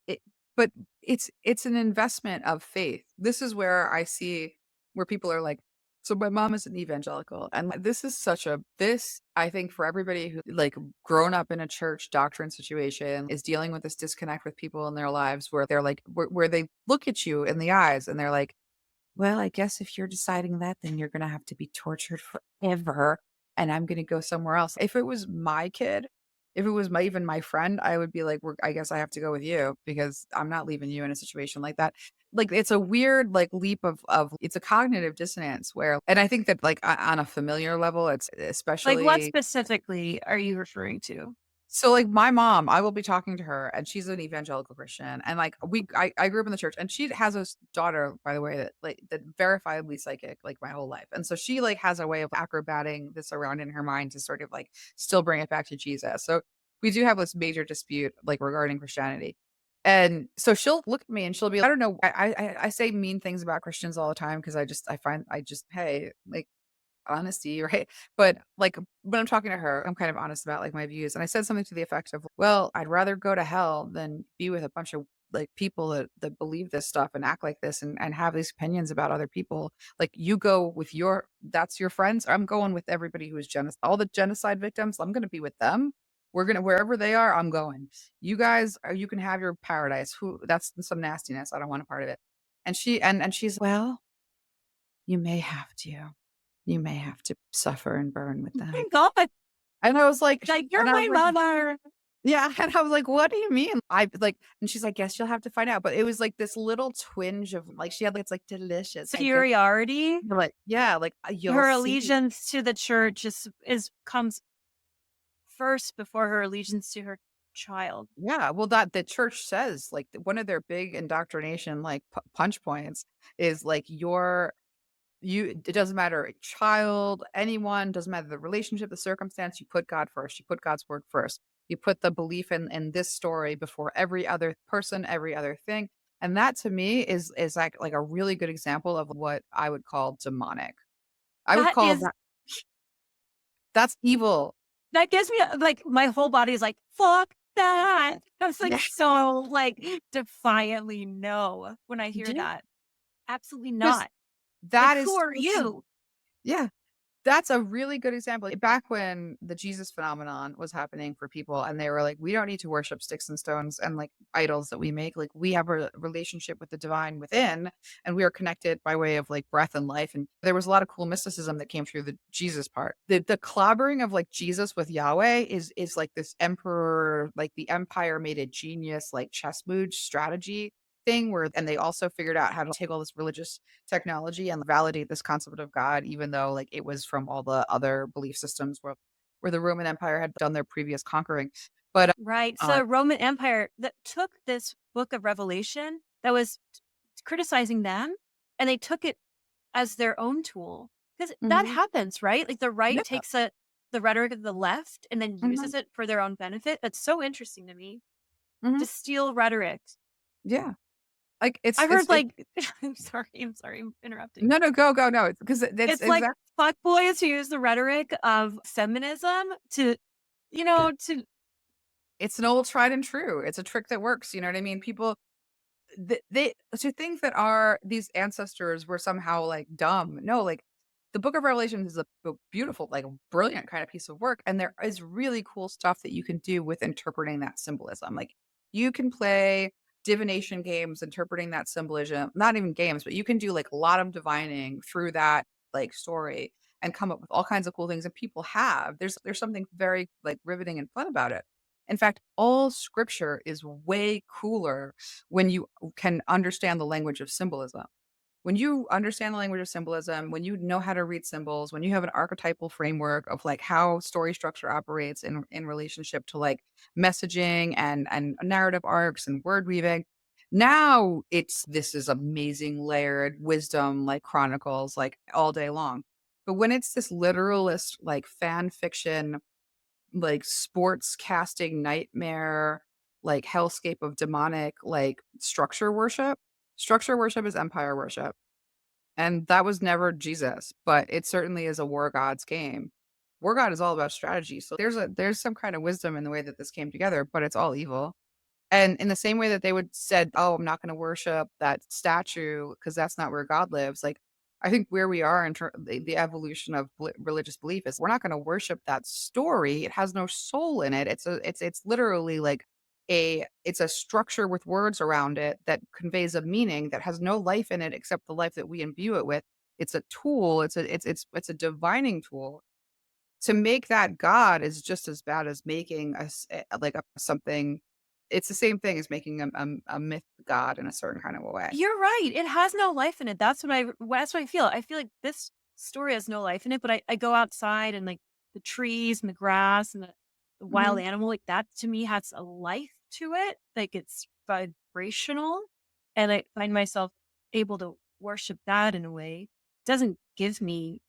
but it's an investment of faith. This is where I see where people are like, so my mom is an evangelical, and like, this I think for everybody who like grown up in a church doctrine situation is dealing with this disconnect with people in their lives where they're like where they look at you in the eyes and they're like, well, I guess if you're deciding that, then you're gonna have to be tortured forever, and I'm gonna go somewhere else. If it was my kid, if it was even my friend, I would be like, I guess I have to go with you because I'm not leaving you in a situation like that. Like it's a weird like leap of it's a cognitive dissonance where, and I think that like on a familiar level, it's Like what especially specifically are you referring to? so like my mom, I will be talking to her and she's an evangelical Christian. And like I grew up in the church and she has a daughter, by the way, that verifiably psychic like my whole life. And so she like has a way of acrobating this around in her mind to sort of like still bring it back to Jesus. So we do have this major dispute like regarding Christianity. And so she'll look at me and she'll be, I don't know, I say mean things about Christians all the time because I find I just, hey, like honesty, right? But like when I'm talking to her, I'm kind of honest about like my views. And I said something to the effect of, well, I'd rather go to hell than be with a bunch of like people that believe this stuff and act like this and have these opinions about other people. Like you go with that's your friends. I'm going with everybody who is genocide, all the genocide victims. I'm going to be with them. We're going to, wherever they are, I'm going. You guys are, you can have your paradise. That's some nastiness. I don't want a part of it. And she's, well, you may have to. You may have to suffer and burn with Oh my them. God. And I was like Like, and you're I was my like, mother. yeah, and I was like, "What do you mean?" I like and she's like, "Guess you'll have to find out." But it was like this little twinge of like she had like, it's like delicious. I guess Superiority. you're like, yeah, like you'll Her see. allegiance to the church is comes first before her allegiance to her child. Yeah, well, that the church says like one of their big indoctrination like punch points is like it doesn't matter child, anyone, doesn't matter the relationship, the circumstance, you put God first. You put God's word first. You put the belief in this story before every other person, every other thing. And that to me is like a really good example of what I would call demonic. I would That call is that that's evil. that gives me like my whole body is like, fuck that. That's like Yeah. so like defiantly no when I hear Yeah. that. Absolutely Because not. Like, that who is are you? yeah. That's a really good example. Back when the Jesus phenomenon was happening for people and they were like, we don't need to worship sticks and stones and like idols that we make. Like we have a relationship with the divine within and we are connected by way of like breath and life. And there was a lot of cool mysticism that came through the Jesus part. The clobbering of like Jesus with Yahweh is like this emperor, like the empire made a genius like chess move strategy thing where and they also figured out how to take all this religious technology and validate this concept of God, even though like it was from all the other belief systems where the Roman Empire had done their previous conquering. But Right. uh, So Roman Empire that took this book of Revelation that was criticizing them and they took it as their own tool. Because that mhm, happens, right? Like the right yeah, takes the rhetoric of the left and then mhm, uses it for their own benefit. That's so interesting to me. mhm, To steal rhetoric. yeah, like I've it's heard like I'm sorry, I'm interrupting. no, go, no, it's because it's It's like exactly fuckboys who use the rhetoric of feminism to, to it's an old tried and true. It's a trick that works. You know what I mean? People they to think that our these ancestors were somehow like dumb. No, like the Book of Revelation is a beautiful, like brilliant kind of piece of work, and there is really cool stuff that you can do with interpreting that symbolism. Like you can play divination games interpreting that symbolism, not even games, but you can do like a lot of divining through that like story and come up with all kinds of cool things. And people have there's something very like riveting and fun about it. In fact, all scripture is way cooler when you can understand the language of symbolism. When you understand the language of symbolism, when you know how to read symbols, when you have an archetypal framework of like how story structure operates in relationship to like messaging and narrative arcs and word weaving, now it's this is amazing layered wisdom like chronicles like all day long. But when it's this literalist like fan fiction like sports casting nightmare, like hellscape of demonic, like structure worship. Structure worship is empire worship. And that was never Jesus, but it certainly is a war god's game. War god is all about strategy. So there's some kind of wisdom in the way that this came together, but it's all evil. And in the same way that they would said, "Oh, I'm not gonna worship that statue because that's not where God lives." Like, I think where we are in the evolution of religious belief is we're not gonna worship that story. It has no soul in it. It's literally like it's a structure with words around it that conveys a meaning that has no life in it except the life that we imbue it with. It's a tool. It's a divining tool to make that God is just as bad as making like something. It's the same thing as making a myth God in a certain kind of a way. you're right. It has no life in it. That's what I feel. I feel like this story has no life in it, but I go outside and like the trees and the grass and the wild Mhm. animal, like that to me has a life to it. Like it's vibrational. And I find myself able to worship that in a way. It doesn't give me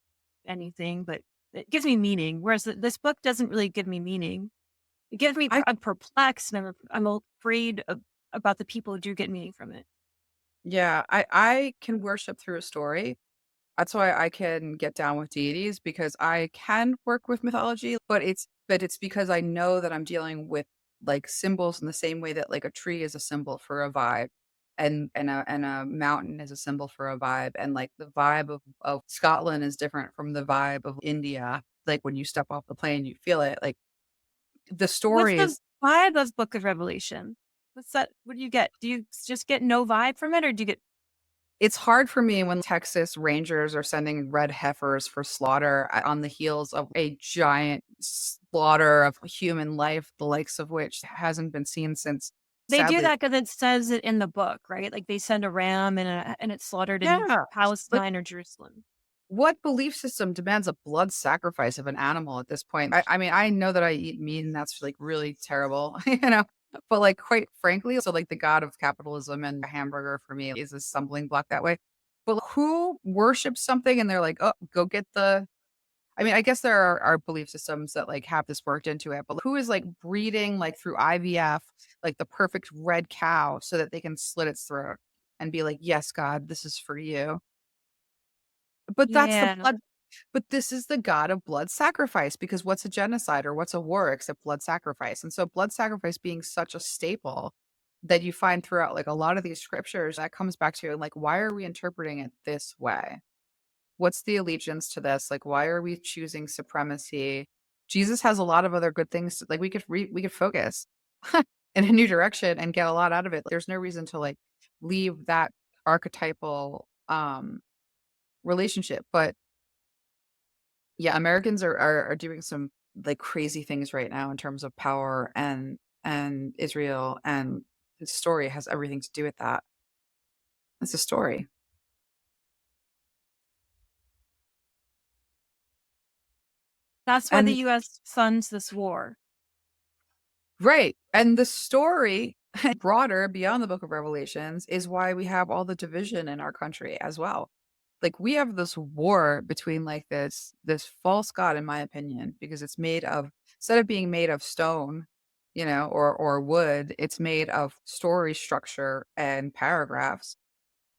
anything, but it gives me meaning. Whereas this book doesn't really give me meaning. It gives me, I I'm perplexed and I'm afraid about the people who do get meaning from it. yeah, I can worship through a story, That's why I can get down with deities because I can work with mythology, but it's because I know that I'm dealing with like symbols in the same way that like a tree is a symbol for a vibe and a mountain is a symbol for a vibe. And like the vibe of Scotland is different from the vibe of India. Like when you step off the plane, you feel it. Like the What's story the is vibe of Book of Revelation? What's that? What do you get? Do you just get no vibe from it, or do you get it's hard for me when Texas Rangers are sending red heifers for slaughter on the heels of a giant slaughter of human life, the likes of which hasn't been seen since, they do sadly. that because it says it in the book, right? Like they send a ram and it's slaughtered in Yeah. Like, Palestine or Jerusalem. what belief system demands a blood sacrifice of an animal at this point? I mean, I know that I eat meat and that's like really terrible, but like quite frankly, so like the god of capitalism and a hamburger for me is a stumbling block that way. But who worships something and they're like, oh, go get the I mean, I guess there are belief systems that, like, have this worked into it, but who is, like, breeding, like, through IVF, like, the perfect red cow so that they can slit its throat and be like, "Yes, God, this is for you." But that's the Yeah. blood but this is the god of blood sacrifice because what's a genocide or what's a war except blood sacrifice? And so blood sacrifice being such a staple that you find throughout, like, a lot of these scriptures, that comes back to, like, why are we interpreting it this way? What's the allegiance to this? Like, why are we choosing supremacy? Jesus has a lot of other good things like, we could focus in a new direction and get a lot out of it. There's no reason to, like, leave that archetypal, relationship, but, yeah, Americans are doing some, like, crazy things right now in terms of power and Israel, and the story has everything to do with that. It's a story. That's why the And US funds this war. right, and the story broader beyond the Book of Revelations is why we have all the division in our country as well. Like, we have this war between, like, this false god, in my opinion, because it's made of instead of being made of stone, or wood, it's made of story structure and paragraphs,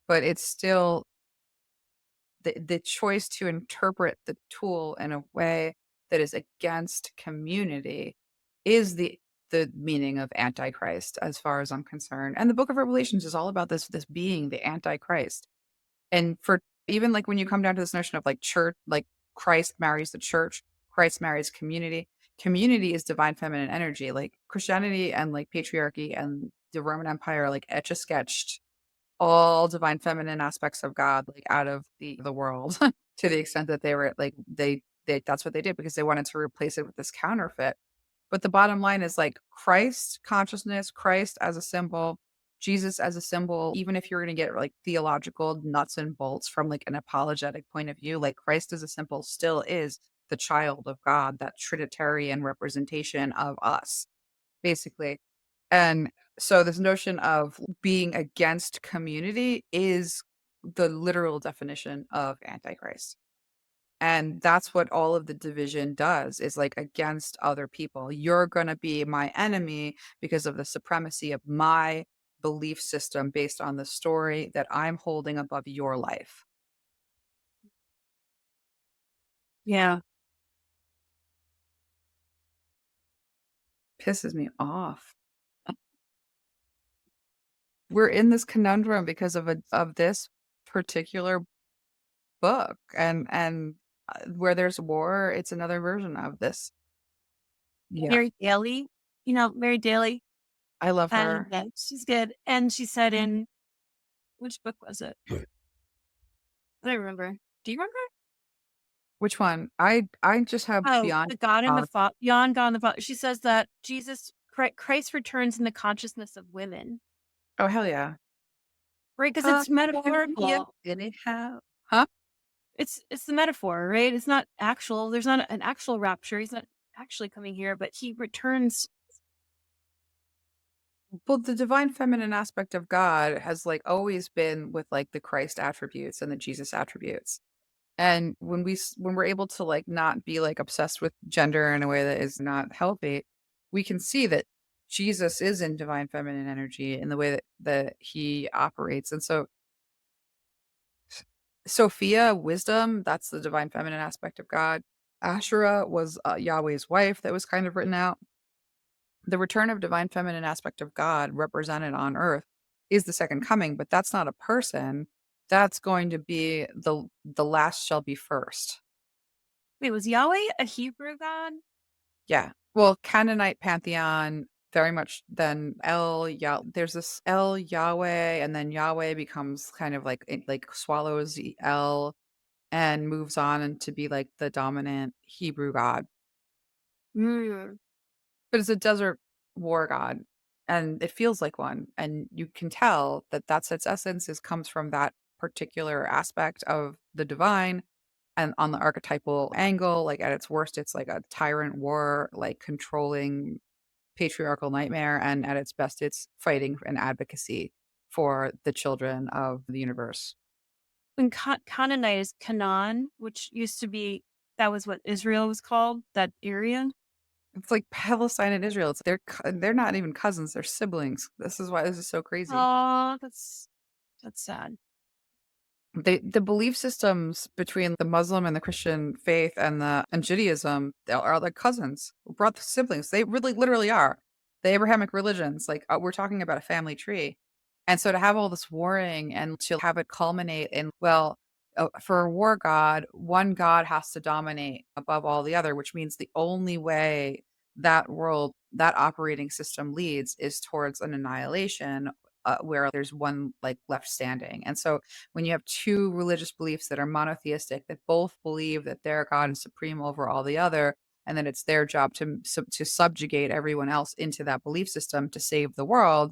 but it's still the choice to interpret the tool in a way that is against community is the meaning of Antichrist, as far as I'm concerned. And the Book of Revelations is all about this being the Antichrist. And for even like when you come down to this notion of like church, like Christ marries the church, Christ marries community. Community is divine feminine energy. Like Christianity and like patriarchy and the Roman Empire like etch a sketched all divine feminine aspects of God, like, out of the world to the extent that they were like they that's what they did because they wanted to replace it with this counterfeit. But the bottom line is, like, Christ consciousness, Christ as a symbol, Jesus as a symbol, even if you're gonna get, like, theological nuts and bolts from, like, an apologetic point of view, like, Christ as a symbol still is the child of God, that trinitarian representation of us, basically. And so this notion of being against community is the literal definition of Antichrist. And that's what all of the division does is like against other people. You're going to be my enemy because of the supremacy of my belief system based on the story that I'm holding above your life. Yeah. Pisses me off. We're in this conundrum because of this particular book and where there's war, it's another version of this. Yeah, Mary Daly, Mary Daly, I love and her. she's good. And she said in which book was it? I don't remember. Do you remember? Which one? I just have Oh, Beyond the God and the Power. Father, beyond God and the Father. She says that Christ returns in the consciousness of women, Oh, hell yeah. right? Because Come it's here metaphorical. anyhow. Huh? It's the metaphor, right? It's not actual. There's not an actual rapture. He's not actually coming here, but he returns. Well, the divine feminine aspect of God has, like, always been with, like, the Christ attributes and the Jesus attributes. And when we're able to, like, not be, like, obsessed with gender in a way that is not healthy, we can see that Jesus is in divine feminine energy in the way that he operates. And so Sophia, wisdom, that's the divine feminine aspect of God. Asherah was Yahweh's wife that was kind of written out. The return of divine feminine aspect of God represented on earth is the second coming, but that's not a person. That's going to be the last shall be first. Wait, was Yahweh a Hebrew god? Yeah. Well, Canaanite pantheon very much then there's this El Yahweh, and then Yahweh becomes kind of like it like swallows the El and moves on and to be like the dominant Hebrew god. Mm. But it's a desert war god, and it feels like one, and you can tell that that's its essence is comes from that particular aspect of the divine. And on the archetypal angle, like at its worst, it's like a tyrant war, like controlling patriarchal nightmare, and at its best, it's fighting and advocacy for the children of the universe. When Canaanite is Canaan, which used to be, that was what Israel was called, that area. It's like Palestine and Israel. They're not even cousins; they're siblings. This is why this is so crazy. Oh, that's sad. The belief systems between the Muslim and the Christian faith and Judaism are like cousins, brought siblings. They really literally are. The Abrahamic religions, like we're talking about a family tree. And so to have all this warring and to have it culminate in, well, for a war god, one god has to dominate above all the other, which means the only way that world, that operating system leads is towards an annihilation, where there's one like left standing. And so when you have two religious beliefs that are monotheistic, that both believe that their God is supreme over all the other, and that it's their job to subjugate everyone else into that belief system to save the world,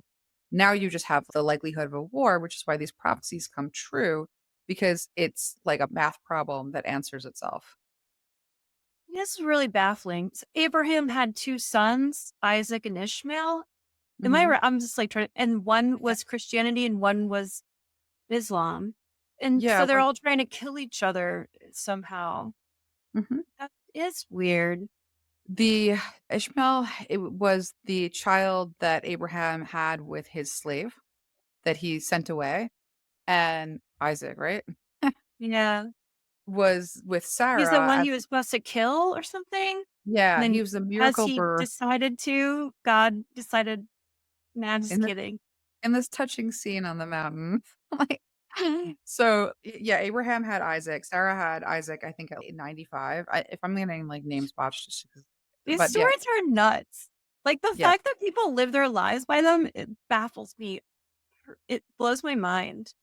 now you just have the likelihood of a war, which is why these prophecies come true, because it's like a math problem that answers itself. This is really baffling. So Abraham had two sons, Isaac and Ishmael. Am I Hmm. right? I'm just like trying, and one Yeah, was Christianity and one was Islam. And yeah. so they're all trying to kill each other somehow. Mhm. That is weird. The Ishmael, it was the child that Abraham had with his slave that he sent away, and Isaac, right? Yeah. Was with He's the Sarah one at he was supposed to kill or something. And yeah, he then was a as miracle he birth decided to, God decided, nah, just in the kidding. in this touching scene on the mountain. Like so yeah, Abraham had Isaac, Sarah had Isaac, I think at 95. If I'm getting like names botched just 'cause, These but yeah, stories are nuts. Like the yeah. fact that people live their lives by them, it baffles me. It blows my mind.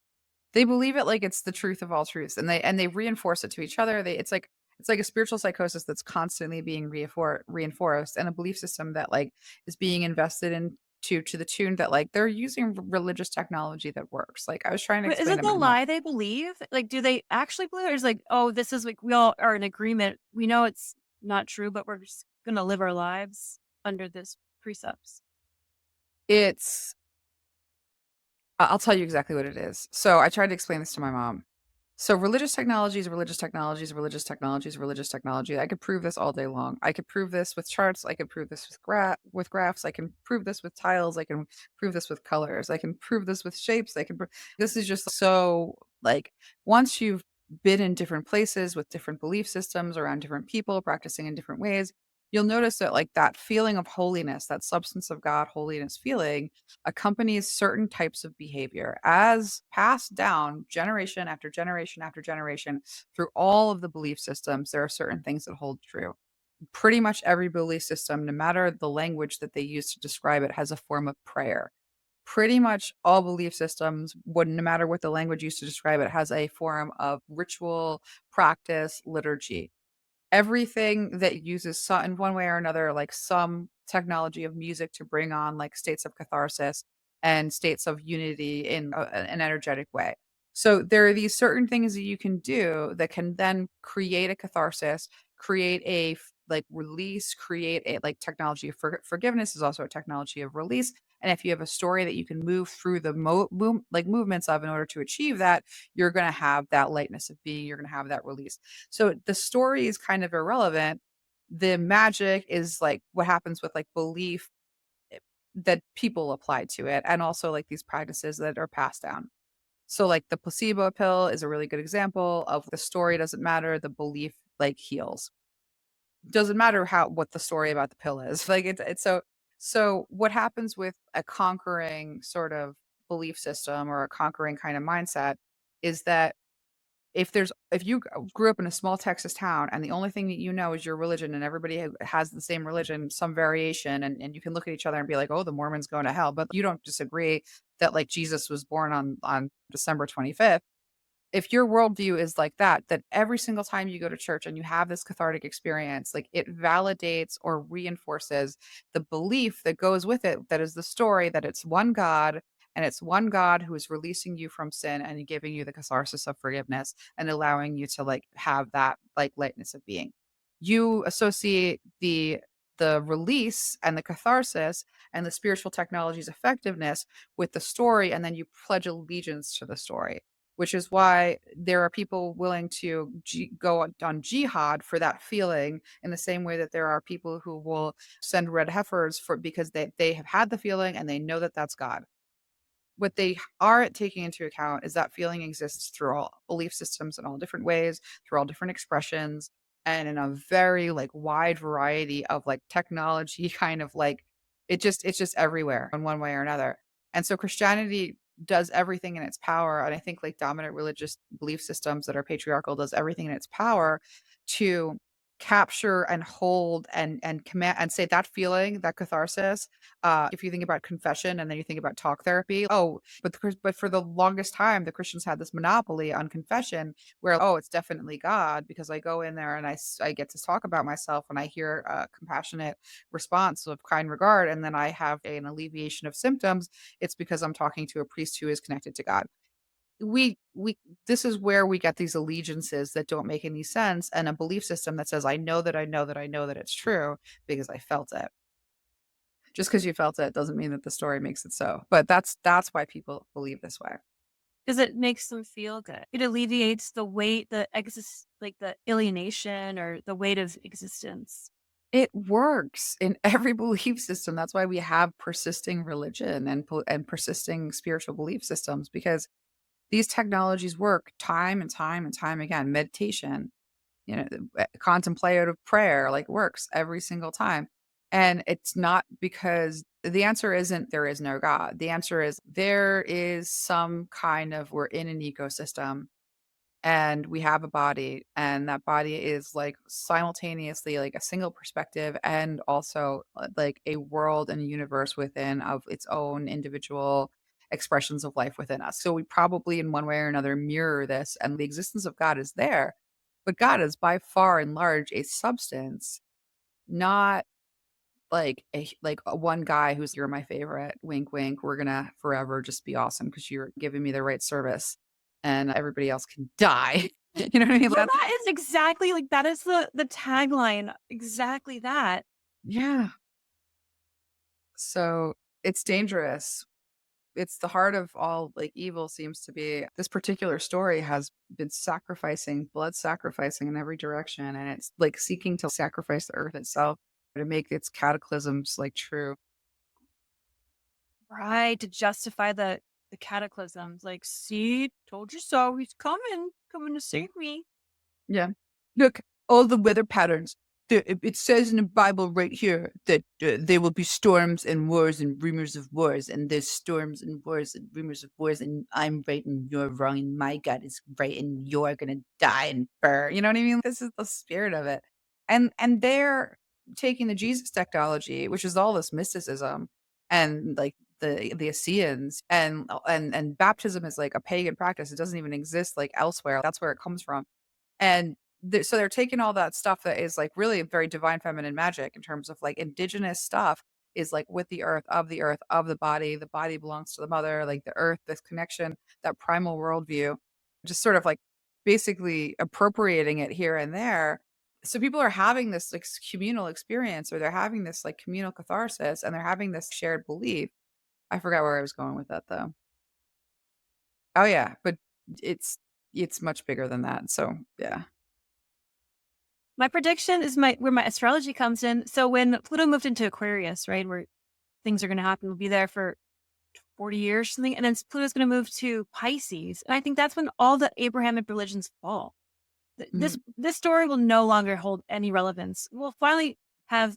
They believe it like it's the truth of all truths, and they reinforce it to each other. It's like a spiritual psychosis that's constantly being reinforced, and a belief system that like is being invested in to the tune that like they're using religious technology that works. Like I was trying to But is explain it to the my mom. lie they believe? Like, do they actually believe it? Or is it like, oh, this is like, we all are in agreement. We know it's not true, but we're just going to live our lives under this precepts. It's I'll tell you exactly what it is. So I tried to explain this to my mom. So religious technologies, religious technologies, religious technologies, religious technology. I could prove this all day long. I could prove this with charts. I could prove this with graphs. I can prove this with tiles. I can prove this with colors. I can prove this with shapes. This is just so like once you've been in different places with different belief systems around different people practicing in different ways, you'll notice that like that feeling of holiness, that substance of God holiness feeling accompanies certain types of behavior as passed down generation after generation after generation through all of the belief systems. There are certain things that hold true. Pretty much every belief system, no matter the language that they use to describe it, has a form of prayer. Pretty much all belief systems, would no matter what the language used to describe it, has a form of ritual, practice, liturgy. Everything that uses in one way or another, like some technology of music to bring on like states of catharsis and states of unity in an energetic way. So there are these certain things that you can do that can then create a catharsis, create like release, create a like technology of forgiveness is also a technology of release. And if you have a story that you can move through the like movements of in order to achieve that, you're going to have that lightness of being, you're going to have that release. So the story is kind of irrelevant. The magic is like what happens with like belief that people apply to it and also like these practices that are passed down. So like the placebo pill is a really good example of the story doesn't matter, the belief like heals. Doesn't matter what the story about the pill is. Like it's so what happens with a conquering sort of belief system or a conquering kind of mindset is that if you grew up in a small Texas town and the only thing that you know is your religion and everybody has the same religion, some variation, and you can look at each other and be like, oh, the Mormon's going to hell, but you don't disagree that like Jesus was born on December 25th. If your worldview is like that, that every single time you go to church and you have this cathartic experience, like it validates or reinforces the belief that goes with it, that is the story that it's one God and it's one God who is releasing you from sin and giving you the catharsis of forgiveness and allowing you to like have that like lightness of being. You associate the release and the catharsis and the spiritual technology's effectiveness with the story, and then you pledge allegiance to the story, which is why there are people willing to go on jihad for that feeling in the same way that there are people who will send red heifers for because they have had the feeling and they know that that's God. What they aren't taking into account is that feeling exists through all belief systems in all different ways, through all different expressions, and in a very like wide variety of like technology kind of like it's just everywhere in one way or another. And so Christianity does everything in its power, and I think like dominant religious belief systems that are patriarchal does everything in its power to capture and hold and command and say that feeling, that catharsis. If you think about confession and then you think about talk therapy, oh, but for the longest time, the Christians had this monopoly on confession where, oh, it's definitely God because I go in there and I get to talk about myself and I hear a compassionate response of kind regard. And then I have an alleviation of symptoms. It's because I'm talking to a priest who is connected to God. We this is where we get these allegiances that don't make any sense and a belief system that says I know that I know that I know that it's true because I felt it. Just because you felt it doesn't mean that the story makes it so. But that's why people believe this way. Because it makes them feel good. It alleviates the weight, like the alienation or the weight of existence. It works in every belief system. That's why we have persisting religion and persisting spiritual belief systems because these technologies work time and time and time again. Meditation, contemplative prayer like works every single time. And it's not because the answer isn't there is no God. The answer is there is some kind of we're in an ecosystem and we have a body and that body is like simultaneously like a single perspective and also like a world and a universe within of its own individual expressions of life within us. So we probably in one way or another mirror this and the existence of God is there. But God is by far and large a substance, not like a one guy who's you're my favorite, wink wink, we're gonna forever just be awesome because you're giving me the right service and everybody else can die. You know what I mean? Well, that is exactly like that is the tagline. Exactly that. Yeah. So it's dangerous. It's the heart of all like evil seems to be this particular story has been sacrificing, blood sacrificing in every direction. And it's like seeking to sacrifice the earth itself to make its cataclysms like true. Right. To justify the cataclysms. Like, see, told you so. He's coming to save me. Yeah. Look, all the weather patterns. It says in the Bible right here that there will be storms and wars and rumors of wars, and there's storms and wars and rumors of wars, and I'm right and you're wrong, and my God is right and you're gonna die and burn. You know what I mean? This is the spirit of it, and they're taking the Jesus technology, which is all this mysticism, and like the Essenes, and baptism is like a pagan practice. It doesn't even exist like elsewhere. That's where it comes from and so they're taking all that stuff that is like really very divine feminine magic in terms of like indigenous stuff is like with the earth, of the body belongs to the mother, like the earth, this connection, that primal worldview, just sort of like basically appropriating it here and there. So people are having this like communal experience or they're having this like communal catharsis and they're having this shared belief. I forgot where I was going with that though. Oh yeah, but it's it's much bigger than that. So yeah. My prediction is where my astrology comes in. So when Pluto moved into Aquarius, right, where things are going to happen, we'll be there for 40 years, something, and then Pluto's going to move to Pisces. And I think that's when all the Abrahamic religions fall. This story will no longer hold any relevance. We'll finally have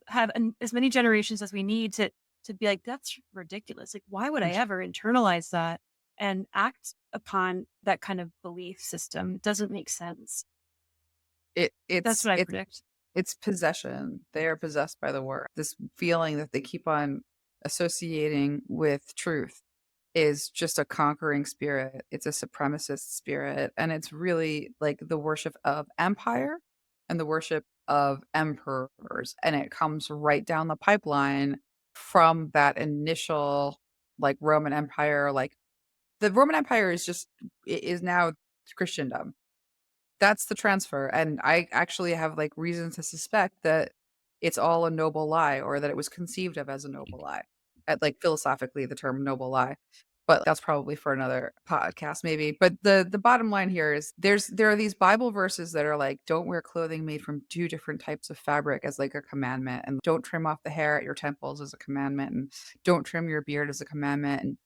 as many generations as we need to be like, that's ridiculous. Like, why would I ever internalize that and act upon that kind of belief system? It doesn't make sense. That's what I predict. It's possession. They are possessed by the word. This feeling that they keep on associating with truth is just a conquering spirit. It's a supremacist spirit. And it's really like the worship of empire and the worship of emperors. And it comes right down the pipeline from that initial like Roman Empire. Like the Roman Empire is now Christendom. That's the transfer, and I actually have, like, reason to suspect that it's all a noble lie or that it was conceived of as a noble lie. At, like, philosophically, the term noble lie, but that's probably for another podcast maybe, but the bottom line here is there are these Bible verses that are like, "Don't wear clothing made from 2 different types of fabric," as, like, a commandment, and, "Don't trim off the hair at your temples," as a commandment, and, "Don't trim your beard," as a commandment, and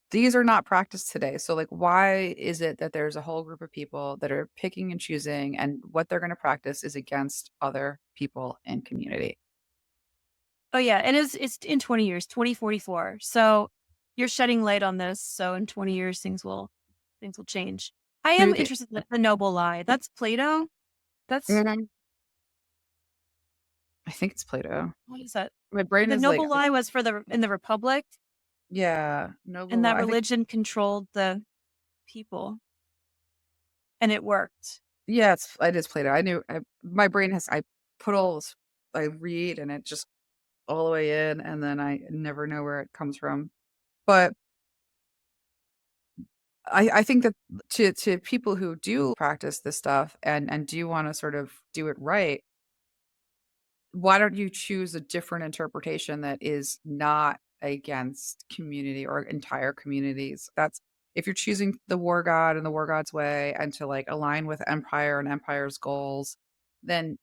these are not practiced today. So, like, why is it that there's a whole group of people that are picking and choosing, and what they're going to practice is against other people in community? Oh yeah, and it's in 20 years, 2044. So you're shedding light on this. So in 20 years, things will change. I am Maybe. interested in the noble lie. That's Plato. That's Mhm. I think it's Plato. what is that? My brain The is like, noble lie was for in the Republic, yeah, noble and that law. I think, religion controlled the people, and it worked. yeah, it is Plato. My brain has, I put all this, I read and it just all the way in, and then I never know where it comes from. But I think that to people who do practice this stuff and do want to sort of do it right, why don't you choose a different interpretation that is not against community or entire communities? That's if you're choosing the war god and the war god's way and to like align with empire and empire's goals, then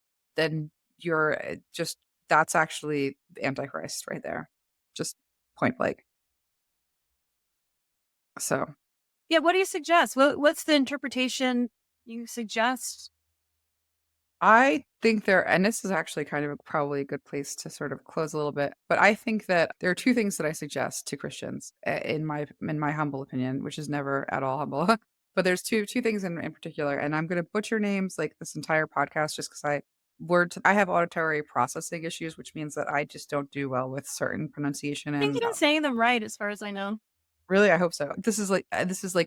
you're just that's actually Antichrist right there. Just point blank. So Yeah. What do you suggest? What's the interpretation you suggest? I think there, and this is actually kind of probably a good place to sort of close a little bit, but I think that there are 2 things that I suggest to Christians in my humble opinion, which is never at all humble. But there's two things in particular, and I'm gonna butcher names like this entire podcast just 'cause I have auditory processing issues, which means that I just don't do well with certain pronunciation I think and, you've been saying them right, as far as I know. really, I hope so. This is like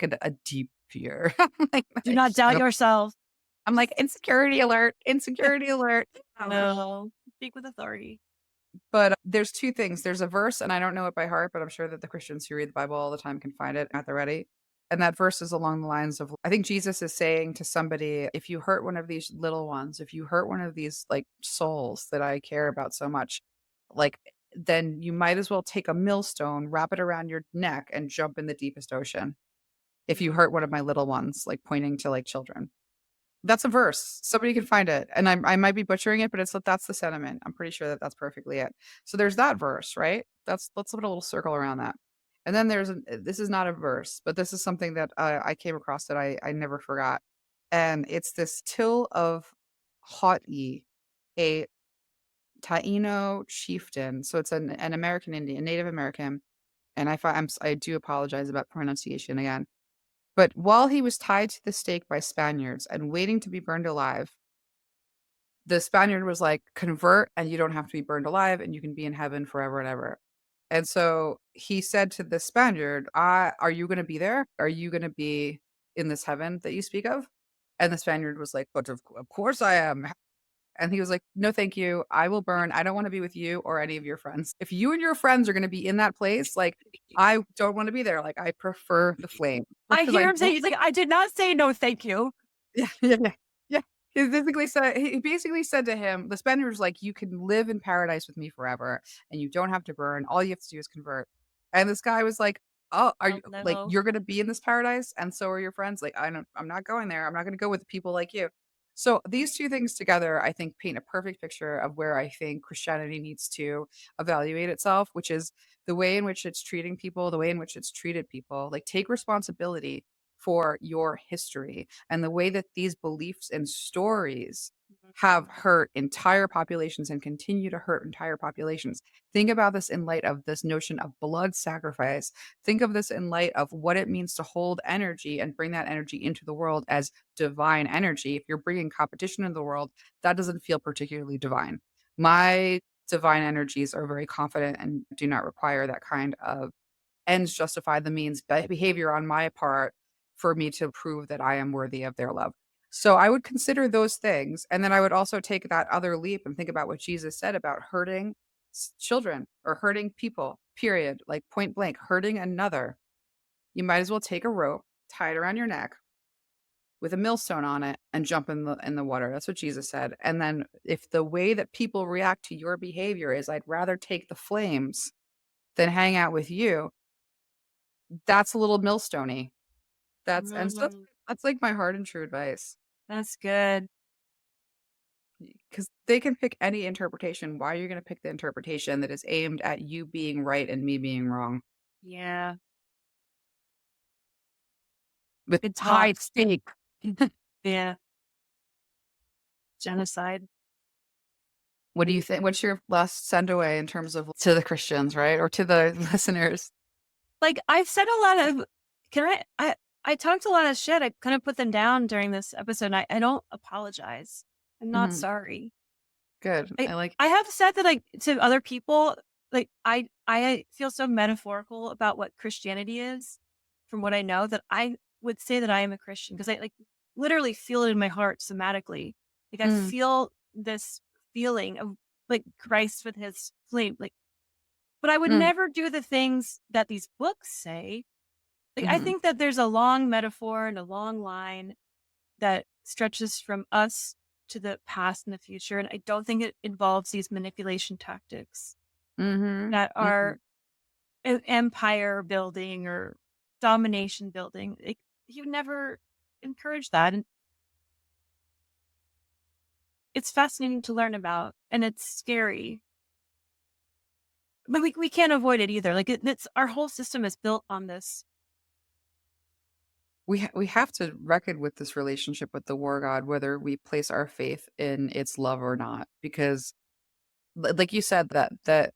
a deep fear. Like, Do I not just doubt don't yourself. I'm like, "Insecurity alert, insecurity alert." No, speak with authority. But there's 2 things. There's a verse, and I don't know it by heart, but I'm sure that the Christians who read the Bible all the time can find it at the ready. And that verse is along the lines of, I think Jesus is saying to somebody, if you hurt one of these little ones, if you hurt one of these like souls that I care about so much, like, then you might as well take a millstone, wrap it around your neck, and jump in the deepest ocean. If you hurt one of my little ones, like pointing to like children. That's a verse. Somebody can find it, and I might be butchering it, but that's the sentiment. I'm pretty sure that that's perfectly it. So there's that verse, right? Let's put a little circle around that. And then this is not a verse, but this is something that I came across that I never forgot, and it's this Till of Haughty, a Taino chieftain. So it's an American Indian, Native American, and I do apologize about pronunciation again. But while he was tied to the stake by Spaniards and waiting to be burned alive, the Spaniard was like, "Convert, and you don't have to be burned alive, and you can be in heaven forever and ever." And so he said to the Spaniard, Are you going to be there? Are you going to be in this heaven that you speak of?" And the Spaniard was like, "But of course I am." And he was like, "No, thank you. I will burn. I don't want to be with you or any of your friends. If you and your friends are going to be in that place, like, I don't want to be there. Like, I prefer the flame I because I hear him say, don't." he's like, I did not say no, thank you. Yeah, yeah. Yeah. He basically said to him, the Spaniard was like, "You can live in paradise with me forever, and you don't have to burn. All you have to do is convert." And this guy was like, "Oh, are Oh you like, no. you're gonna be in this paradise, and so are your friends? Like, I'm not going there. I'm not gonna go with people like you." So these two things together, I think, paint a perfect picture of where I think Christianity needs to evaluate itself, which is the way in which it's treating people, the way in which it's treated people. Like, take responsibility for your history and the way that these beliefs and stories have hurt entire populations and continue to hurt entire populations. Think about this in light of this notion of blood sacrifice. Think of this in light of what it means to hold energy and bring that energy into the world as divine energy. If you're bringing competition into the world, that doesn't feel particularly divine. My divine energies are very confident and do not require that kind of ends justify the means behavior on my part for me to prove that I am worthy of their love. So I would consider those things. And then I would also take that other leap and think about what Jesus said about hurting children or hurting people, period, like point blank, hurting another. You might as well take a rope, tie it around your neck with a millstone on it and jump in the water. That's what Jesus said. And then if the way that people react to your behavior is I'd rather take the flames than hang out with you, that's a little millstoney. So Mm, that's like my hard and true advice. that's good. Because they can pick any interpretation. Why are you going to pick the interpretation that is aimed at you being right and me being wrong? Yeah. With Good high talk. stake. Yeah. Genocide. What do you think? What's your last send away in terms of to the Christians, right? Or to the listeners? Like I've said a lot of can I talked a lot of shit. I kind of put them down during this episode. I don't apologize. I'm not Mhm. sorry. Good. I I like I have said that like to other people, like I feel so metaphorical about what Christianity is from what I know that I would say that I am a Christian because I like literally feel it in my heart somatically. Like I mm, feel this feeling of like Christ with his flame. Like, but I would mm, never do the things that these books say. Like I mhm, think that there's a long metaphor and a long line that stretches from us to the past and the future. And I don't think it involves these manipulation tactics mhm, that mhm. are empire building or domination building. He would never encourage that. And it's fascinating to learn about and it's scary. But we can't avoid it either. Like it's our whole system is built on this. We have to reckon with this relationship with the war god, whether we place our faith in its love or not. Because, like you said, that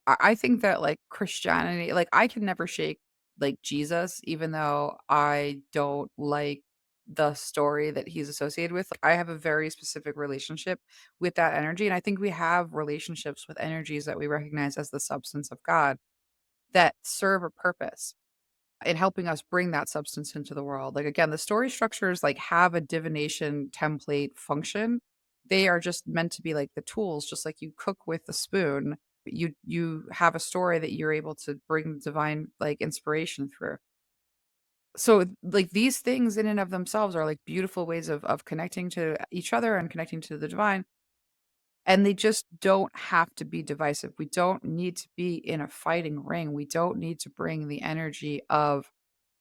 I think that, like, Christianity like, I can never shake, like, Jesus, even though I don't like the story that he's associated with. Like, I have a very specific relationship with that energy, and I think we have relationships with energies that we recognize as the substance of God that serve a purpose in helping us bring that substance into the world. Like, again, the story structures, like, have a divination template function. They are just meant to be like the tools, just like you cook with a spoon. You have a story that you're able to bring divine, like, inspiration through. So, like, these things in and of themselves are like beautiful ways of connecting to each other and connecting to the divine. And they just don't have to be divisive. We don't need to be in a fighting ring. We don't need to bring the energy of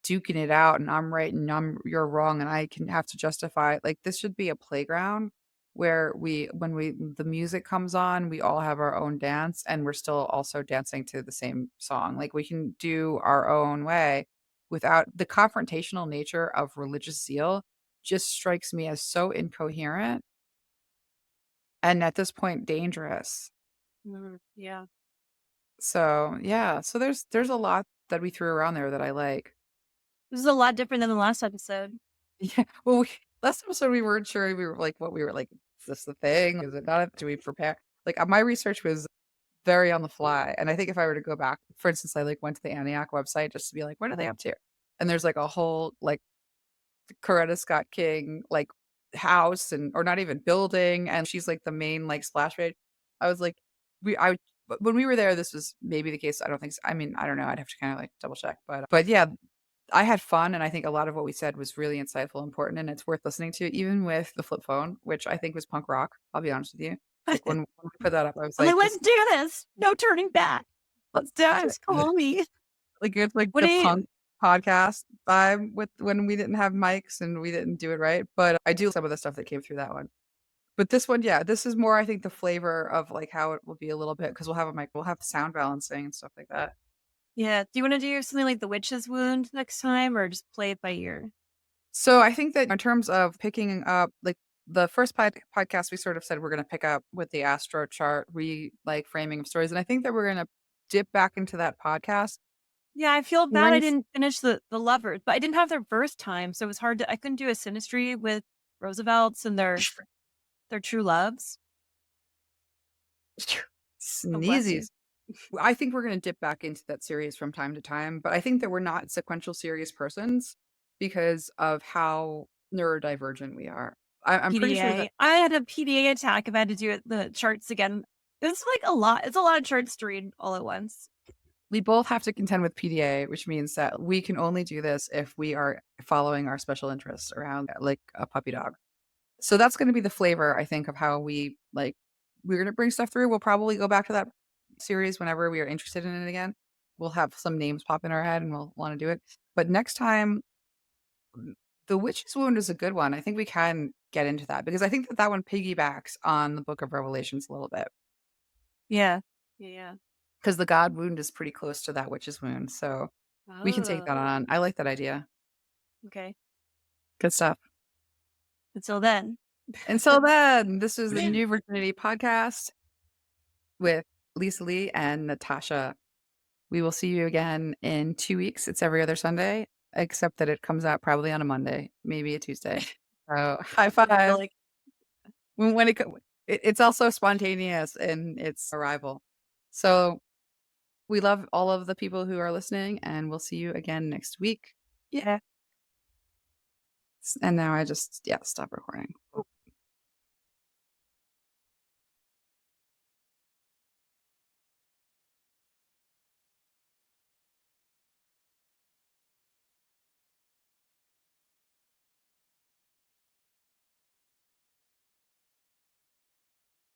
duking it out and I'm right and you're wrong and I can have to justify like this should be a playground where when the music comes on, we all have our own dance and we're still also dancing to the same song. Like we can do our own way without the confrontational nature of religious zeal just strikes me as so incoherent and at this point dangerous. Yeah. So, yeah, so there's a lot that we threw around there that I like. This is a lot different than the last episode. Yeah, well, last episode, we weren't sure, we were like, what we were like, "Is this the thing? Is it not? Do we prepare?" Like, my research was very on the fly, and I think if I were to go back for instance, I, like, went to the Antioch website just to be like, "What are they up to?" And there's, like, a whole, like, Coretta Scott King, like, house and or not even building, and she's, like, the main, like, splash page. I was like we I but when we were there, this was maybe the case, I don't think so I mean, I don't know, I'd have to kinda, like, double check, but yeah, I had fun, and I think a lot of what we said was really insightful, important, and it's worth listening to, even with the flip phone, which I think was punk rock, I'll be honest with you. Like, when we put that up, I was I'm like, like, let's "This do this. No turning back. let's do it." Just call me. Like, it's like What the do you? podcast vibe with when we didn't have mics and we didn't do it right, but I do some of the stuff that came through that one. But this one, yeah, this is more, I think, the flavor of like how it will be a little bit because we'll have a mic, we'll have sound balancing and stuff like that. Yeah. Do you want to do something like the witch's wound next time, or just play it by ear? So I think that in terms of picking up, like the first podcast, we sort of said we're going to pick up with the astro chart, like framing of stories, and I think that we're going to dip back into that podcast. Yeah, I feel bad I Brings didn't finish the lovers, but I didn't have their birth time, so it was hard to. I couldn't do a synastry with Roosevelt's and their true loves. Oh, bless you. sneezies. I think we're going to dip back into that series from time to time, but I think that we're not sequential series persons because of how neurodivergent we are. I'm pretty sure that PDA. I had a PDA attack if I had to do the charts again. It's like a lot. It's a lot of charts to read all at once. we both have to contend with PDA, which means that we can only do this if we are following our special interests around like a puppy dog. So that's going to be the flavor, I think, of how we're going to bring stuff through. We'll probably go back to that series whenever we are interested in it again. We'll have some names pop in our head and we'll want to do it. But next time, the Witch's Wound is a good one. I think we can get into that because I think that one piggybacks on the Book of Revelations a little bit Yeah. Yeah. because the God Wound is pretty close to that Witch's Wound. So we can take that Oh, on. I like that idea. okay. Good stuff. Until then. Until then, this is the New Virginity Podcast with Lisa Lee and Natasha. We will see you again in 2 weeks. It's every other Sunday, except that it comes out probably on a Monday, maybe a Tuesday. So high five. Like, When it's also spontaneous in its arrival. So we love all of the people who are listening, and we'll see you again next week. Yeah. And now I just, stop recording.